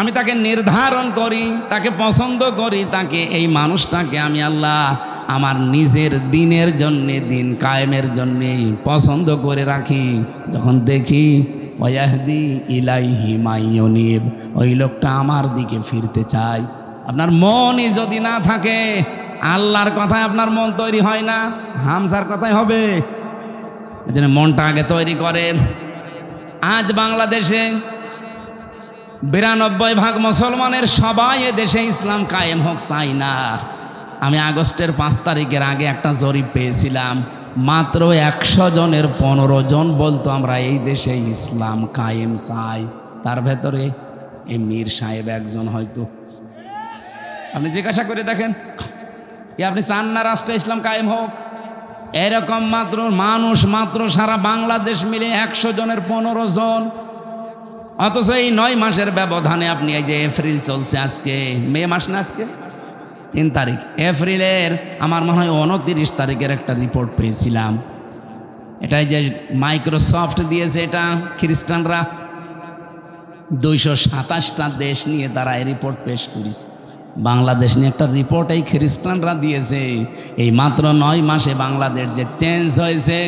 আমি তাকে নির্ধারণ করি, তাকে পছন্দ করি, তাকে এই মানুষটাকে আমি আল্লাহ আমার নিজের দিনের জন্যে, দিন কায়েমের জন্যে পছন্দ করে রাখি। যখন দেখি ওয়াহদি ইলাইহি মাইয়ুনিব, ওই লোকটা আমার দিকে ফিরতে চায়। আপনার মনই যদি না থাকে, আল্লাহর কথায় আপনার মন তৈরি হয় না, হামসার কথাই হবে। এই জন্য মনটা আগে তৈরি করেন। আজ বাংলাদেশে 92% মুসলমানের সবাই এ দেশে ইসলাম কায়েম হোক চাই না। আমি আগস্টের 5 তারিখের আগে একটা জরিপ পেয়েছিলাম, মাত্র 100 জনের 15 জন বলতো আমরা এই দেশে ইসলাম কায়েম চাই। তার ভেতরে এই মীর সাহেব একজন হয়তো। আপনি জিজ্ঞাসা করে দেখেন, আপনি চান না রাষ্ট্রে ইসলাম কায়েম হোক? এরকম মাত্র মানুষ মাত্র সারা বাংলাদেশ মিলে 100 জনের 15 জন। অথচ এই 9 মাসের ব্যবধানে আপনি এই যে এপ্রিল চলছে, আজকে মে মাস না, আজকে 3 তারিখ, এপ্রিলের আমার মনে হয় 29 তারিখের একটা রিপোর্ট পেয়েছিলাম। এটাই যে মাইক্রোসফট দিয়েছে, এটা খ্রিস্টানরা 227টা দেশ নিয়ে তারা এই রিপোর্ট পেশ করেছে। বাংলাদেশ নিয়ে একটা রিপোর্ট এই খ্রিস্টানরা দিয়েছে। এই মাত্র 9 মাসে বাংলাদেশ যে চেঞ্জ হয়েছে,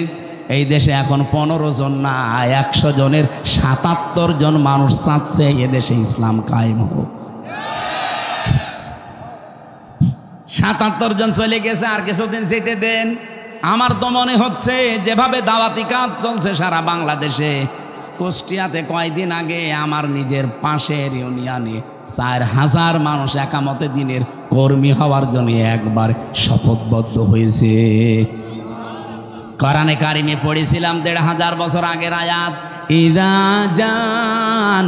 এই দেশে এখন 15 জন না, 100 জনের 77 জন মানুষ চাচ্ছে এদেশে ইসলাম কায়েম হোক। 77 জন চলে গেছে, আর কিছুদিন যেতে দেন। আমার তো মনে হচ্ছে যেভাবে দাওয়াতি কাজ চলছে সারা বাংলাদেশে, কুষ্টিয়াতে কয়েকদিন আগে আমার নিজের পাশের ইউনিয়নে 4000 মানুষ একামতে দিনের কর্মী হওয়ার জন্য একবার শপথবদ্ধ হয়েছে। কোরআনে কারিমে পড়েছিলাম 1500 বছর আগের আয়াত, ইযা জা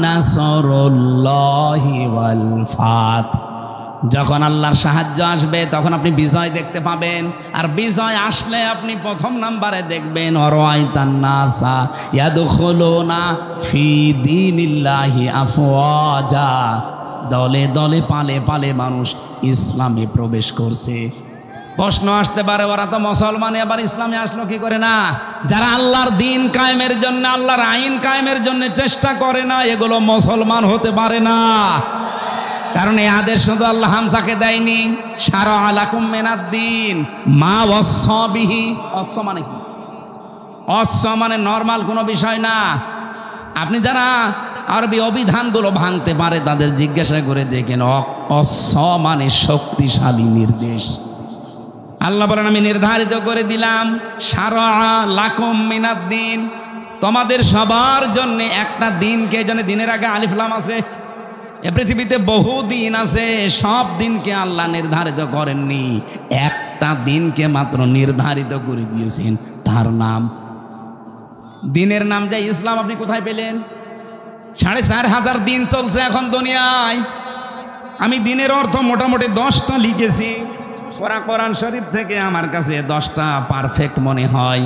নাসরুল্লাহি ওয়াল ফাত। যখন আল্লাহর সাহায্য আসবে তখন আপনি বিজয় দেখতে পাবেন। আর বিজয় আসলে আপনি প্রথম নাম্বারে দেখবেন অরাইতান নাসা ইয়াদখুলুনা ফি দীনিল্লাহি আফওয়াজা, দলে দলে পালে পালে মানুষ ইসলামে প্রবেশ করছে। প্রশ্ন আসতে পারে, ওরা তো মুসলমান, আবার ইসলামে আসলো কি করে? না, যারা আল্লাহর দিন কায়েমের জন্য, আল্লাহর আইন কায়েমের জন্য চেষ্টা করে না, এগুলো মুসলমান হতে পারে না। কারণ এই আদেশ শুধু আল্লাহ হামসাকে দেয়নি, শারা লাকুম মিনাদ-দ্বীন মা ওয়াসসা বিহি। ওয়াসসা মানে কি? ওয়াসসা মানে নরমাল কোনো বিষয় না। আপনি যারা আরবি অভিধানগুলো ভাঙতে পারে তাদের জিজ্ঞাসা করে দেখেন, ওয়াসসা মানে শক্তিশালী নির্দেশ। আল্লাহ বলেন আমি নির্ধারিত করে দিলাম, শারা লাকুম মিনাদ-দ্বীন, তোমাদের সবার জন্য একটা দিনকে, জন্য দিনের আগে আলিফ লাম আছে, এ পৃথিবীতে বহু দিন আছে, সব দিনকে আল্লাহ নির্ধারিত করেননি, একটা দিনকে মাত্র নির্ধারিত করে দিয়েছেন, তার নাম দিনের নাম যে ইসলাম। আপনি কোথায় পেলেন? 4500 দিন চলছে এখন দুনিয়ায়। আমি দিনের অর্থ মোটামুটি 10টা লিখেছি। কোরআন শরীফ থেকে আমার কাছে 10টা পারফেক্ট মনে হয়।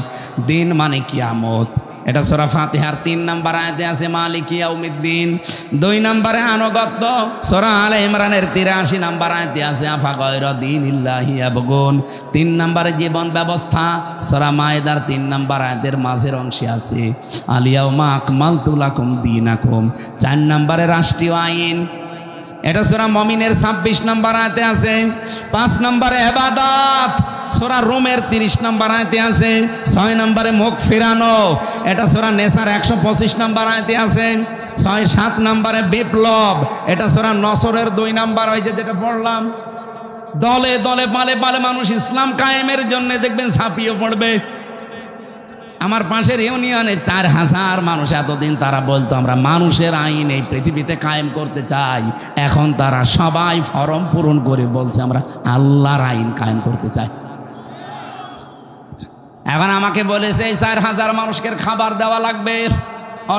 দিন মানে কিয়ামত, এটা সূরা ফাতিহার 3 নম্বর আয়াতে আছে মালিক ইয়াউমিদ্দিন। 2 নম্বরে আনুগত্য, সূরা আলে ইমরানের 83 নম্বর আয়াতে আছে আফা গায়রা দীনিল্লাহি ইয়াবগুন। 3 নম্বরে জীবন ব্যবস্থা, সূরা মায়েদার 3 নম্বর আয়াতের মাঝের অংশে আছে আল ইয়াউমা আকমালতু লাকুম দীনাকুম। 4 নম্বরে রাষ্ট্রীয় আইন, এটা সূরা মুমিনের 26 নম্বর আয়াতে আছে। 5 নম্বরে ইবাদত, সূরা রুমের 30 নম্বর আয়াতে আছে। 6 নম্বরে মুখ ফিরানো, এটা সূরা নেসার 125 নম্বর আয়াতে আছে। 7 নম্বরে বিপ্লব, এটা সূরা নসরের 2 নম্বর, ওই যেটা পড়লাম। দলে দলে পালে পালে মানুষ ইসলাম কায়েমের জন্য দেখবেন ঝাঁপিয়ে পড়বে। আমার পাশের ইউনিয়নে 4000 মানুষ, এতদিন তারা বলতো আমরা মানুষের আইন এই পৃথিবীতে কায়েম করতে চাই, এখন তারা সবাই ফরম পূরণ করে বলছে আমরা আল্লাহর আইন কায়েম করতে চাই। এখন আমাকে বলেছে এই 4000 মানুষকে খাবার দেওয়া লাগবে,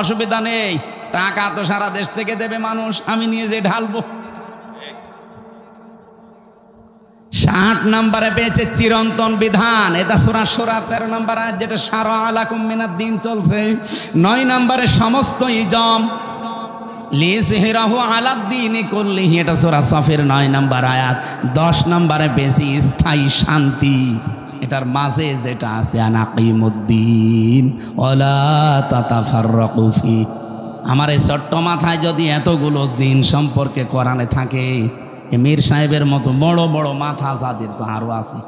অসুবিধা নেই, টাকা তো সারা দেশ থেকে দেবে মানুষ, আমি নিয়ে যে ঢালবো। 60 নম্বরে পেয়েছে চিরন্তন বিধান, এটা সূরা সূরা 13 নম্বর আয়াত, যেটা শারআ লাকুম মিনাদ দ্বীন চলছে। 9 নম্বরে সমস্ত ইজম লিযহিরাহু আলাদ দ্বীনি কুল্লিহি, এটা সূরা সফের 9 নম্বর আয়াত। 10 নম্বরে পেয়েছি স্থায়ী শান্তি, এটার মাঝে যেটা আছে আনাকিমুদ্দিন ওয়ালা তাতাফাররাকু ফি। আমার এই ছোট্ট মাথায় যদি এতগুলো দিন সম্পর্কে কোরআনে থাকে, মীর সাহেবের মতো বড় বড় মাথা যাদের তো আরো আছে।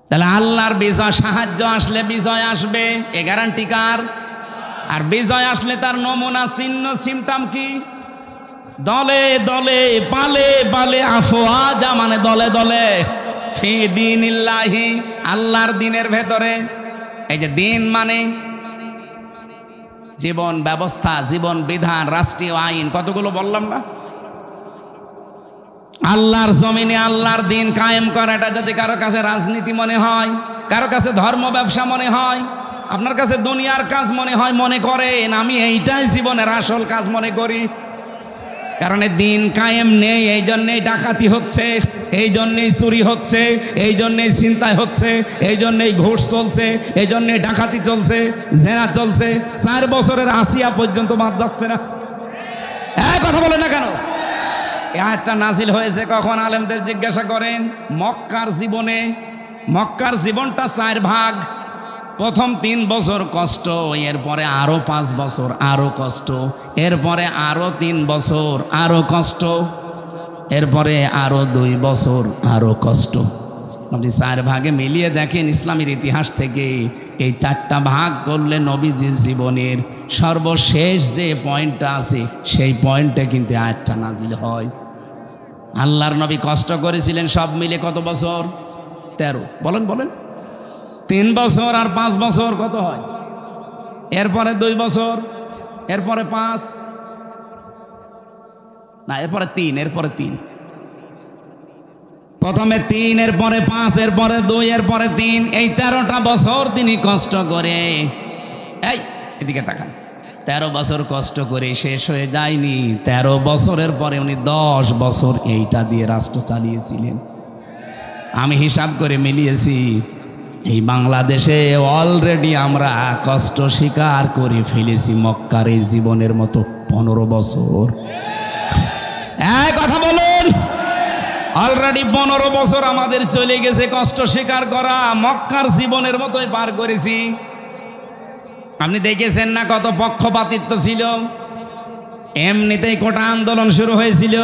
তাহলে আল্লাহর বিজয়, সাহায্য আসলে বিজয় আসবে, এ গ্যারান্টি কার? আর বিজয় আসলে তার নমুনা চিহ্ন সিমটম কি? দলে দলে পালে পালে আফওয়াজা, মানে দলে দলে ফি দীনিল্লাহি, আল্লাহর দিনের ভেতরে। এই যে দিন মানে জীবন ব্যবস্থা, জীবন বিধান, রাষ্ট্রীয় আইন, কতগুলো বললাম না? আল্লাহর জমিনে আল্লাহর দিন কায়েম করা, এটা যদি কারো কাছে রাজনীতি মনে হয়, কারো কাছে ধর্ম ব্যবসা মনে হয়, আপনার কাছে দুনিয়ার কাজ মনে হয়, মনে করেন আমি এইটাই জীবনের আসল কাজ মনে করি। কারণ দিন কায়েম নেই, এই জন্যেই ডাকাতি হচ্ছে, এই জন্যেই চুরি হচ্ছে, এই জন্যেই ছিনতাই হচ্ছে, এই জন্যেই ঘুষ চলছে, এই জন্যেই ডাকাতি চলছে, জেনা চলছে। 4 বছরের আসিয়া পর্যন্ত বাদ যাচ্ছে না। কথা বলে না কেন? এই আয়াতটা নাজিল হয়েছে কখন? আলেমদের জিজ্ঞাসা করেন। মক্কার জীবনে, মক্কার জীবনটা 4 ভাগ। প্রথম 3 বছর কষ্ট, এরপরে আরো 5 বছর আরো কষ্ট, এরপরে আরো 3 বছর আরো কষ্ট, এরপরে আরো 2 বছর আরো কষ্ট। আপনি 4 ভাগে মিলিয়ে দেখেন ইসলামের ইতিহাস থেকে, এই 4টা ভাগ করলে নবীজির জীবনের সর্বশেষ যে পয়েন্টটা আছে সেই পয়েন্টে কিন্তু আয়াতটা নাজিল হয়। আল্লাহর নবী কষ্ট করেছিলেন সব মিলে কত বছর? 13। বলেন বলেন। 3 বছর আর 5 বছর কত হয়? এরপরে 2 বছর, এরপরে 5, না এরপরে 3, এরপরে 3। প্রথমে 3, এরপরে 5, এরপরে 2, এরপরে 3, এই 13টা বছর তিনি কষ্ট করে, এই এদিকে তাকান, 13 বছর কষ্ট করে শেষ হয়ে যায়নি। 13 বছরের পরে উনি 10 বছর এইটা দিয়ে রাষ্ট্র চালিয়েছিলেন। আমি হিসাব করে মিলিয়েছি, এই বাংলাদেশে অলরেডি আমরা কষ্ট স্বীকার করে ফেলেছি মক্কার এই জীবনের মতো 15 বছর। কথা বলুন, অলরেডি 15 বছর আমাদের চলে গেছে কষ্ট স্বীকার করা, মক্কার জীবনের মতোই পার করেছি। আপনি দেখেছেন না কত পক্ষপাতিত্ব ছিল? এমনিতেই কোটা আন্দোলন শুরু হয়েছিল,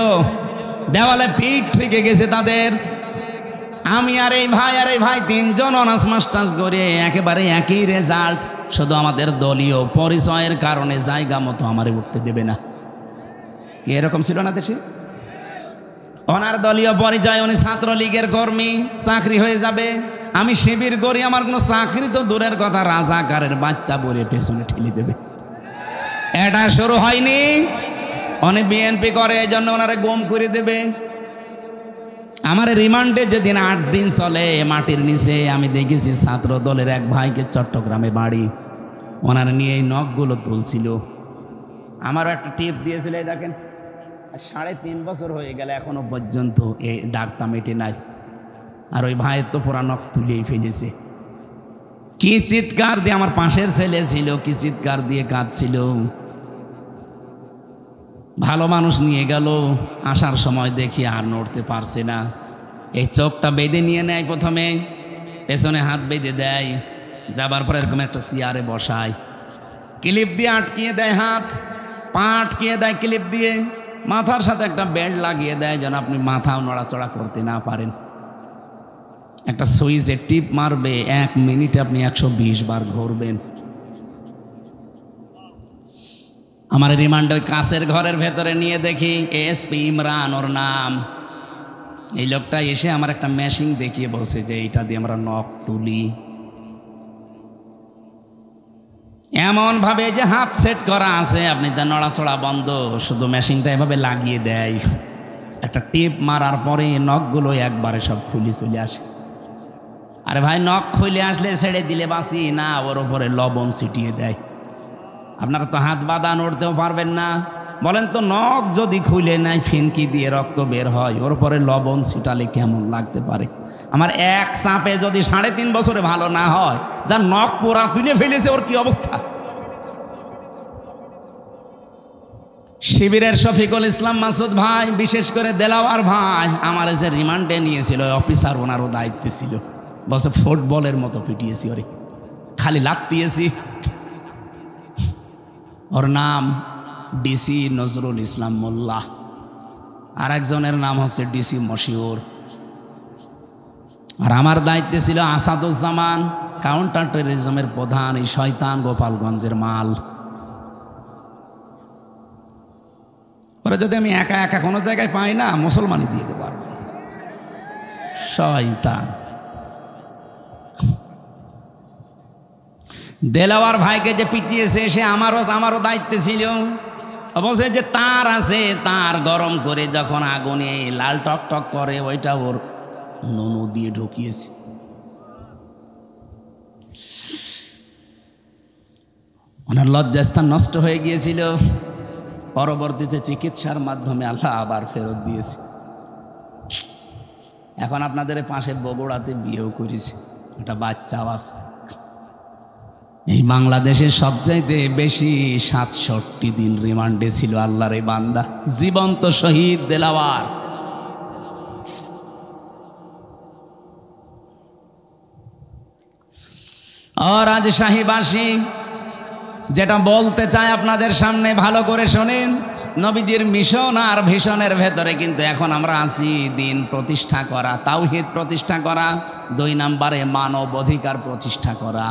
দেওয়ালে পিঠ থেকে গেছে তাদের। আমি আর এই ভাই 3 জন অনার্স মাস্টার্স করে একেবারে একই রেজাল্ট, শুধু আমাদের দলীয় পরিচয়ের কারণে জায়গা মতো আমারে উঠতে দেবে না। এরকম ছিল না দেশে? ওনার দলীয় পরিচয়, উনি ছাত্রলীগের কর্মী, চাকরি হয়ে যাবে। আমি শিবির করি, আমার কোনো চাকরি তো দূরের কথা, রাজাকারের বাচ্চা বলে পেছনে ঠেলে দেবে। এটা শুরু হয়নি। অনেক বিএনপি করে, এই জন্য ওনারা গুম করে দেবে। আমার রিমান্ডে যেদিন 8 দিন চলে মাটির নিচে, আমি দেখেছি ছাত্র দলের এক ভাইকে চট্টগ্রামে বাড়ি, ওনারা নিয়ে এই নখগুলো তুলছিল। আমারও একটা টিপ দিয়েছিল, এই দেখেন 3.5 বছর হয়ে গেল এখনো পর্যন্ত এই দাগটা মেটে নাই। আর ওই ভাইয়ের তো পুরা নখ তুলেই ফেলেছে। কি চিৎকার দিয়ে, আমার পাশের ছেলে ছিল, কি চিৎকার দিয়ে কাঁদছিল। ভালো মানুষ নিয়ে গেল, আসার সময় দেখি আর নড়তে পারছে না। এই চোখটা বেঁধে নিয়ে নেয়, প্রথমে পেছনে হাত বেঁধে দেয়, যাবার পর এরকম একটা চেয়ারে বসায়, ক্লিপ দিয়ে আটকিয়ে দেয়, হাত পা আটকিয়ে দেয় ক্লিপ দিয়ে, মাথার সাথে একটা বেল্ট লাগিয়ে দেয় যেন আপনি মাথাও নড়াচড়া করতে না পারেন। একটা সুইচে টিপ মারবে, 1 মিনিটে আপনি 120 বার ঘুরবেন। আমার রিমান্ডে ওই কাছের ঘরের ভেতরে নিয়ে দেখি এসপি ইমরান ওর নাম। এই লোকটা এসে আমার একটা মেশিন দেখিয়ে বলছে যে এইটা দিয়ে আমরা নখ তুলি, এমন ভাবে যে হাত সেট করা আছে, আপনি তা নড়াচড়া বন্ধ, শুধু মেশিনটা এভাবে লাগিয়ে দেয়। একটা টিপ মারার পরে নখগুলো একবারে সব খুলে চলে আসে। আরে ভাই, নখ খুলে আসলে ছেড়ে দিলে বাঁচি না, ওর ওপরে লবণ ছিটিয়ে দেয়। আপনারা তো হাত বাঁধা নড়তেও পারবেন না, বলেন তো নখ যদি খুলে নেয়, ফিনকি দিয়ে রক্ত বের হয়, ওর উপরে লবণ ছিটালে কেমন লাগতে পারে? আমার এক চাপে যদি 3.5 বছরে ভালো না হয়, যার নখ পোড়া তুলে ফেলেছে, ওর কি অবস্থা? শিবিরের শফিকুল ইসলাম মাসুদ ভাই, বিশেষ করে দেলাওয়ার ভাই, আমার যে রিমান্ডে নিয়েছিল অফিসার, ওনারও দায়িত্বে ছিল, বসে ফুটবলের মতো পিটিয়েছি, ওরে খালি লাত দিয়েছি। ওর নাম ডিসি নজরুল ইসলাম মোল্লা, আর একজনের নাম হচ্ছে ডিসি মশিউর। আর আমার দায়িত্বে ছিল আসাদুজ্জামান, কাউন্টার টেররিজমের প্রধান, এই শয়তান গোপালগঞ্জের মাল। ওরা যদি আমি একা একা কোনো জায়গায় পাই না, মুসলমানই দিয়ে দেবো। শয়তান। দেলাওয়ার ভাইকে যে পিটিয়েছে, সে আমারও দায়িত্বে ছিল। বলছে যে তার আছে, তার গরম করে যখন আগুনে লাল টক টক করে, ওইটা ওর নুনু দিয়ে ঢুকিয়েছে। ওনার লজ্জাস্থান নষ্ট হয়ে গিয়েছিল, পরবর্তীতে চিকিৎসার মাধ্যমে আল্লাহ আবার ফেরত দিয়েছে। এখন আপনাদের পাশে বগুড়াতে বিয়েও করেছে, একটা বাচ্চাও আছে। এই বাংলাদেশের সবচাইতে বেশি 67 দিন রিমান্ডে ছিল আল্লাহর এই বান্দা, জীবন্ত শহীদ দেলাওয়ার। আর আজ শাহীবাসী যেটা বলতে চাই আপনাদের সামনে, ভালো করে শোনেন। নবীজির মিশন আর ভিশনের ভেতরে কিন্তু এখন আমরা আছি দিন প্রতিষ্ঠা করা, তাওহীদ প্রতিষ্ঠা করা, 2 নম্বরে মানব অধিকার প্রতিষ্ঠা করা।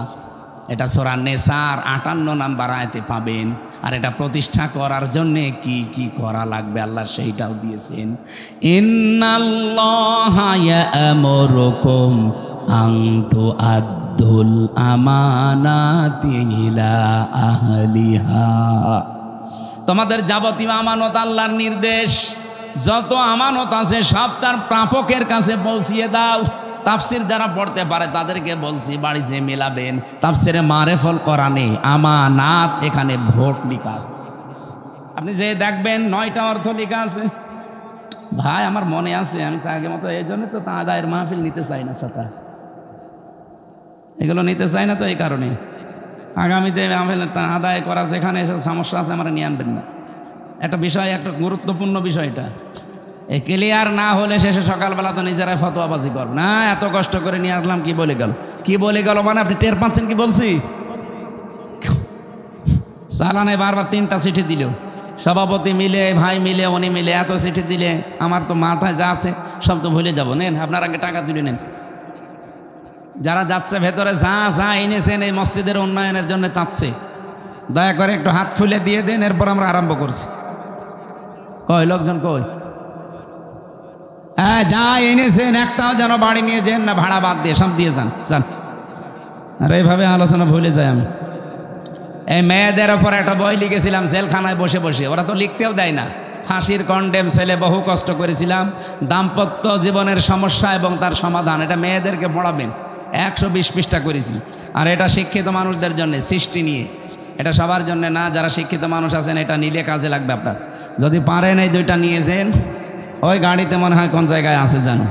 এটা সূরা নেসার 58 নম্বর আয়াতে পাবেন। আর এটা প্রতিষ্ঠা করার জন্য কি কি করা লাগবে আল্লাহ সেইটাও দিয়েছেন। ইন্নাল্লাহা ইয়া'মুরুকুম আন তুআদ্দুল আমানাতি ইলা আহলিহা। তোমাদের যাবতীয় আমানত আল্লাহর নির্দেশ, যত আমানত আছে সব তার প্রাপকের কাছে পৌঁছিয়ে দাও। তাফসির যারা পড়তে পারে তাদেরকে বলছি, বাড়ি যে মেলাবেন, তাফসিরে মারেফুল কোরআনে আমানাত, এখানে ভোট লেখা আছে। আপনি যে দেখবেন 9টা অর্থ লেখা আছে। ভাই আমার মনে আছে, আমি তো আগে মতো এই জন্য তো তা আদায়ের মাহফিল নিতে চাই না, সাথা এগুলো নিতে চাই না। তো এই কারণে আগামীতে মাহফিল আদায় করা যেখানে এসব সমস্যা আছে আমরা নিয়ে আনবেন না। একটা বিষয়, একটা গুরুত্বপূর্ণ বিষয়টা এই ক্লিয়ার না হলে শেষে সকালবেলা তো নিজেরাই ফতোয়াবাজি করবে না। এত কষ্ট করে নিয়ে আসলাম, কি বলে গেল, কি বলে গেল, মানে আপনি টের পাচ্ছেন কি বলছি? চালানে বারবার 3টা চিঠি দিল, সভাপতি মিলে, ভাই মিলে, উনি মিলে, এত চিঠি দিলে আমার তো মাথায় যা আছে সব তো ভুলে যাবো। নেন আপনার আগে টাকা তুলে নেন। যারা যাচ্ছে ভেতরে যা যা এনেছেন এই মসজিদের উন্নয়নের জন্য চাচ্ছে, দয়া করে একটু হাত খুলে দিয়ে দেন, এরপর আমরা আরম্ভ করছি। কই লোকজন কই? হ্যাঁ, যা এনেছেন একটাও যেন বাড়ি নিয়ে যান না, ভাড়া বাদ দিয়ে সব দিয়ে যান। আর এইভাবে আলোচনা ভুলে যাই আমি। এই মেয়েদের ওপর একটা বই লিখেছিলাম জেলখানায় বসে বসে, ওরা তো লিখতেও দেয় না। ফাঁসির কন্ডেম ছেলে, বহু কষ্ট করেছিলাম। দাম্পত্য জীবনের সমস্যা এবং তার সমাধান, এটা মেয়েদেরকে পড়াবেন। 120 পৃষ্ঠা করেছি। আর এটা শিক্ষিত মানুষদের জন্য, সৃষ্টি নিয়ে, এটা সবার জন্য না। যারা শিক্ষিত মানুষ আছেন এটা নিলে কাজে লাগবে আপনার। যদি পারেন এই দুইটা নিয়ে যেন, ওই গাড়িতে মনে হয় কোন জায়গায় আছে জানো।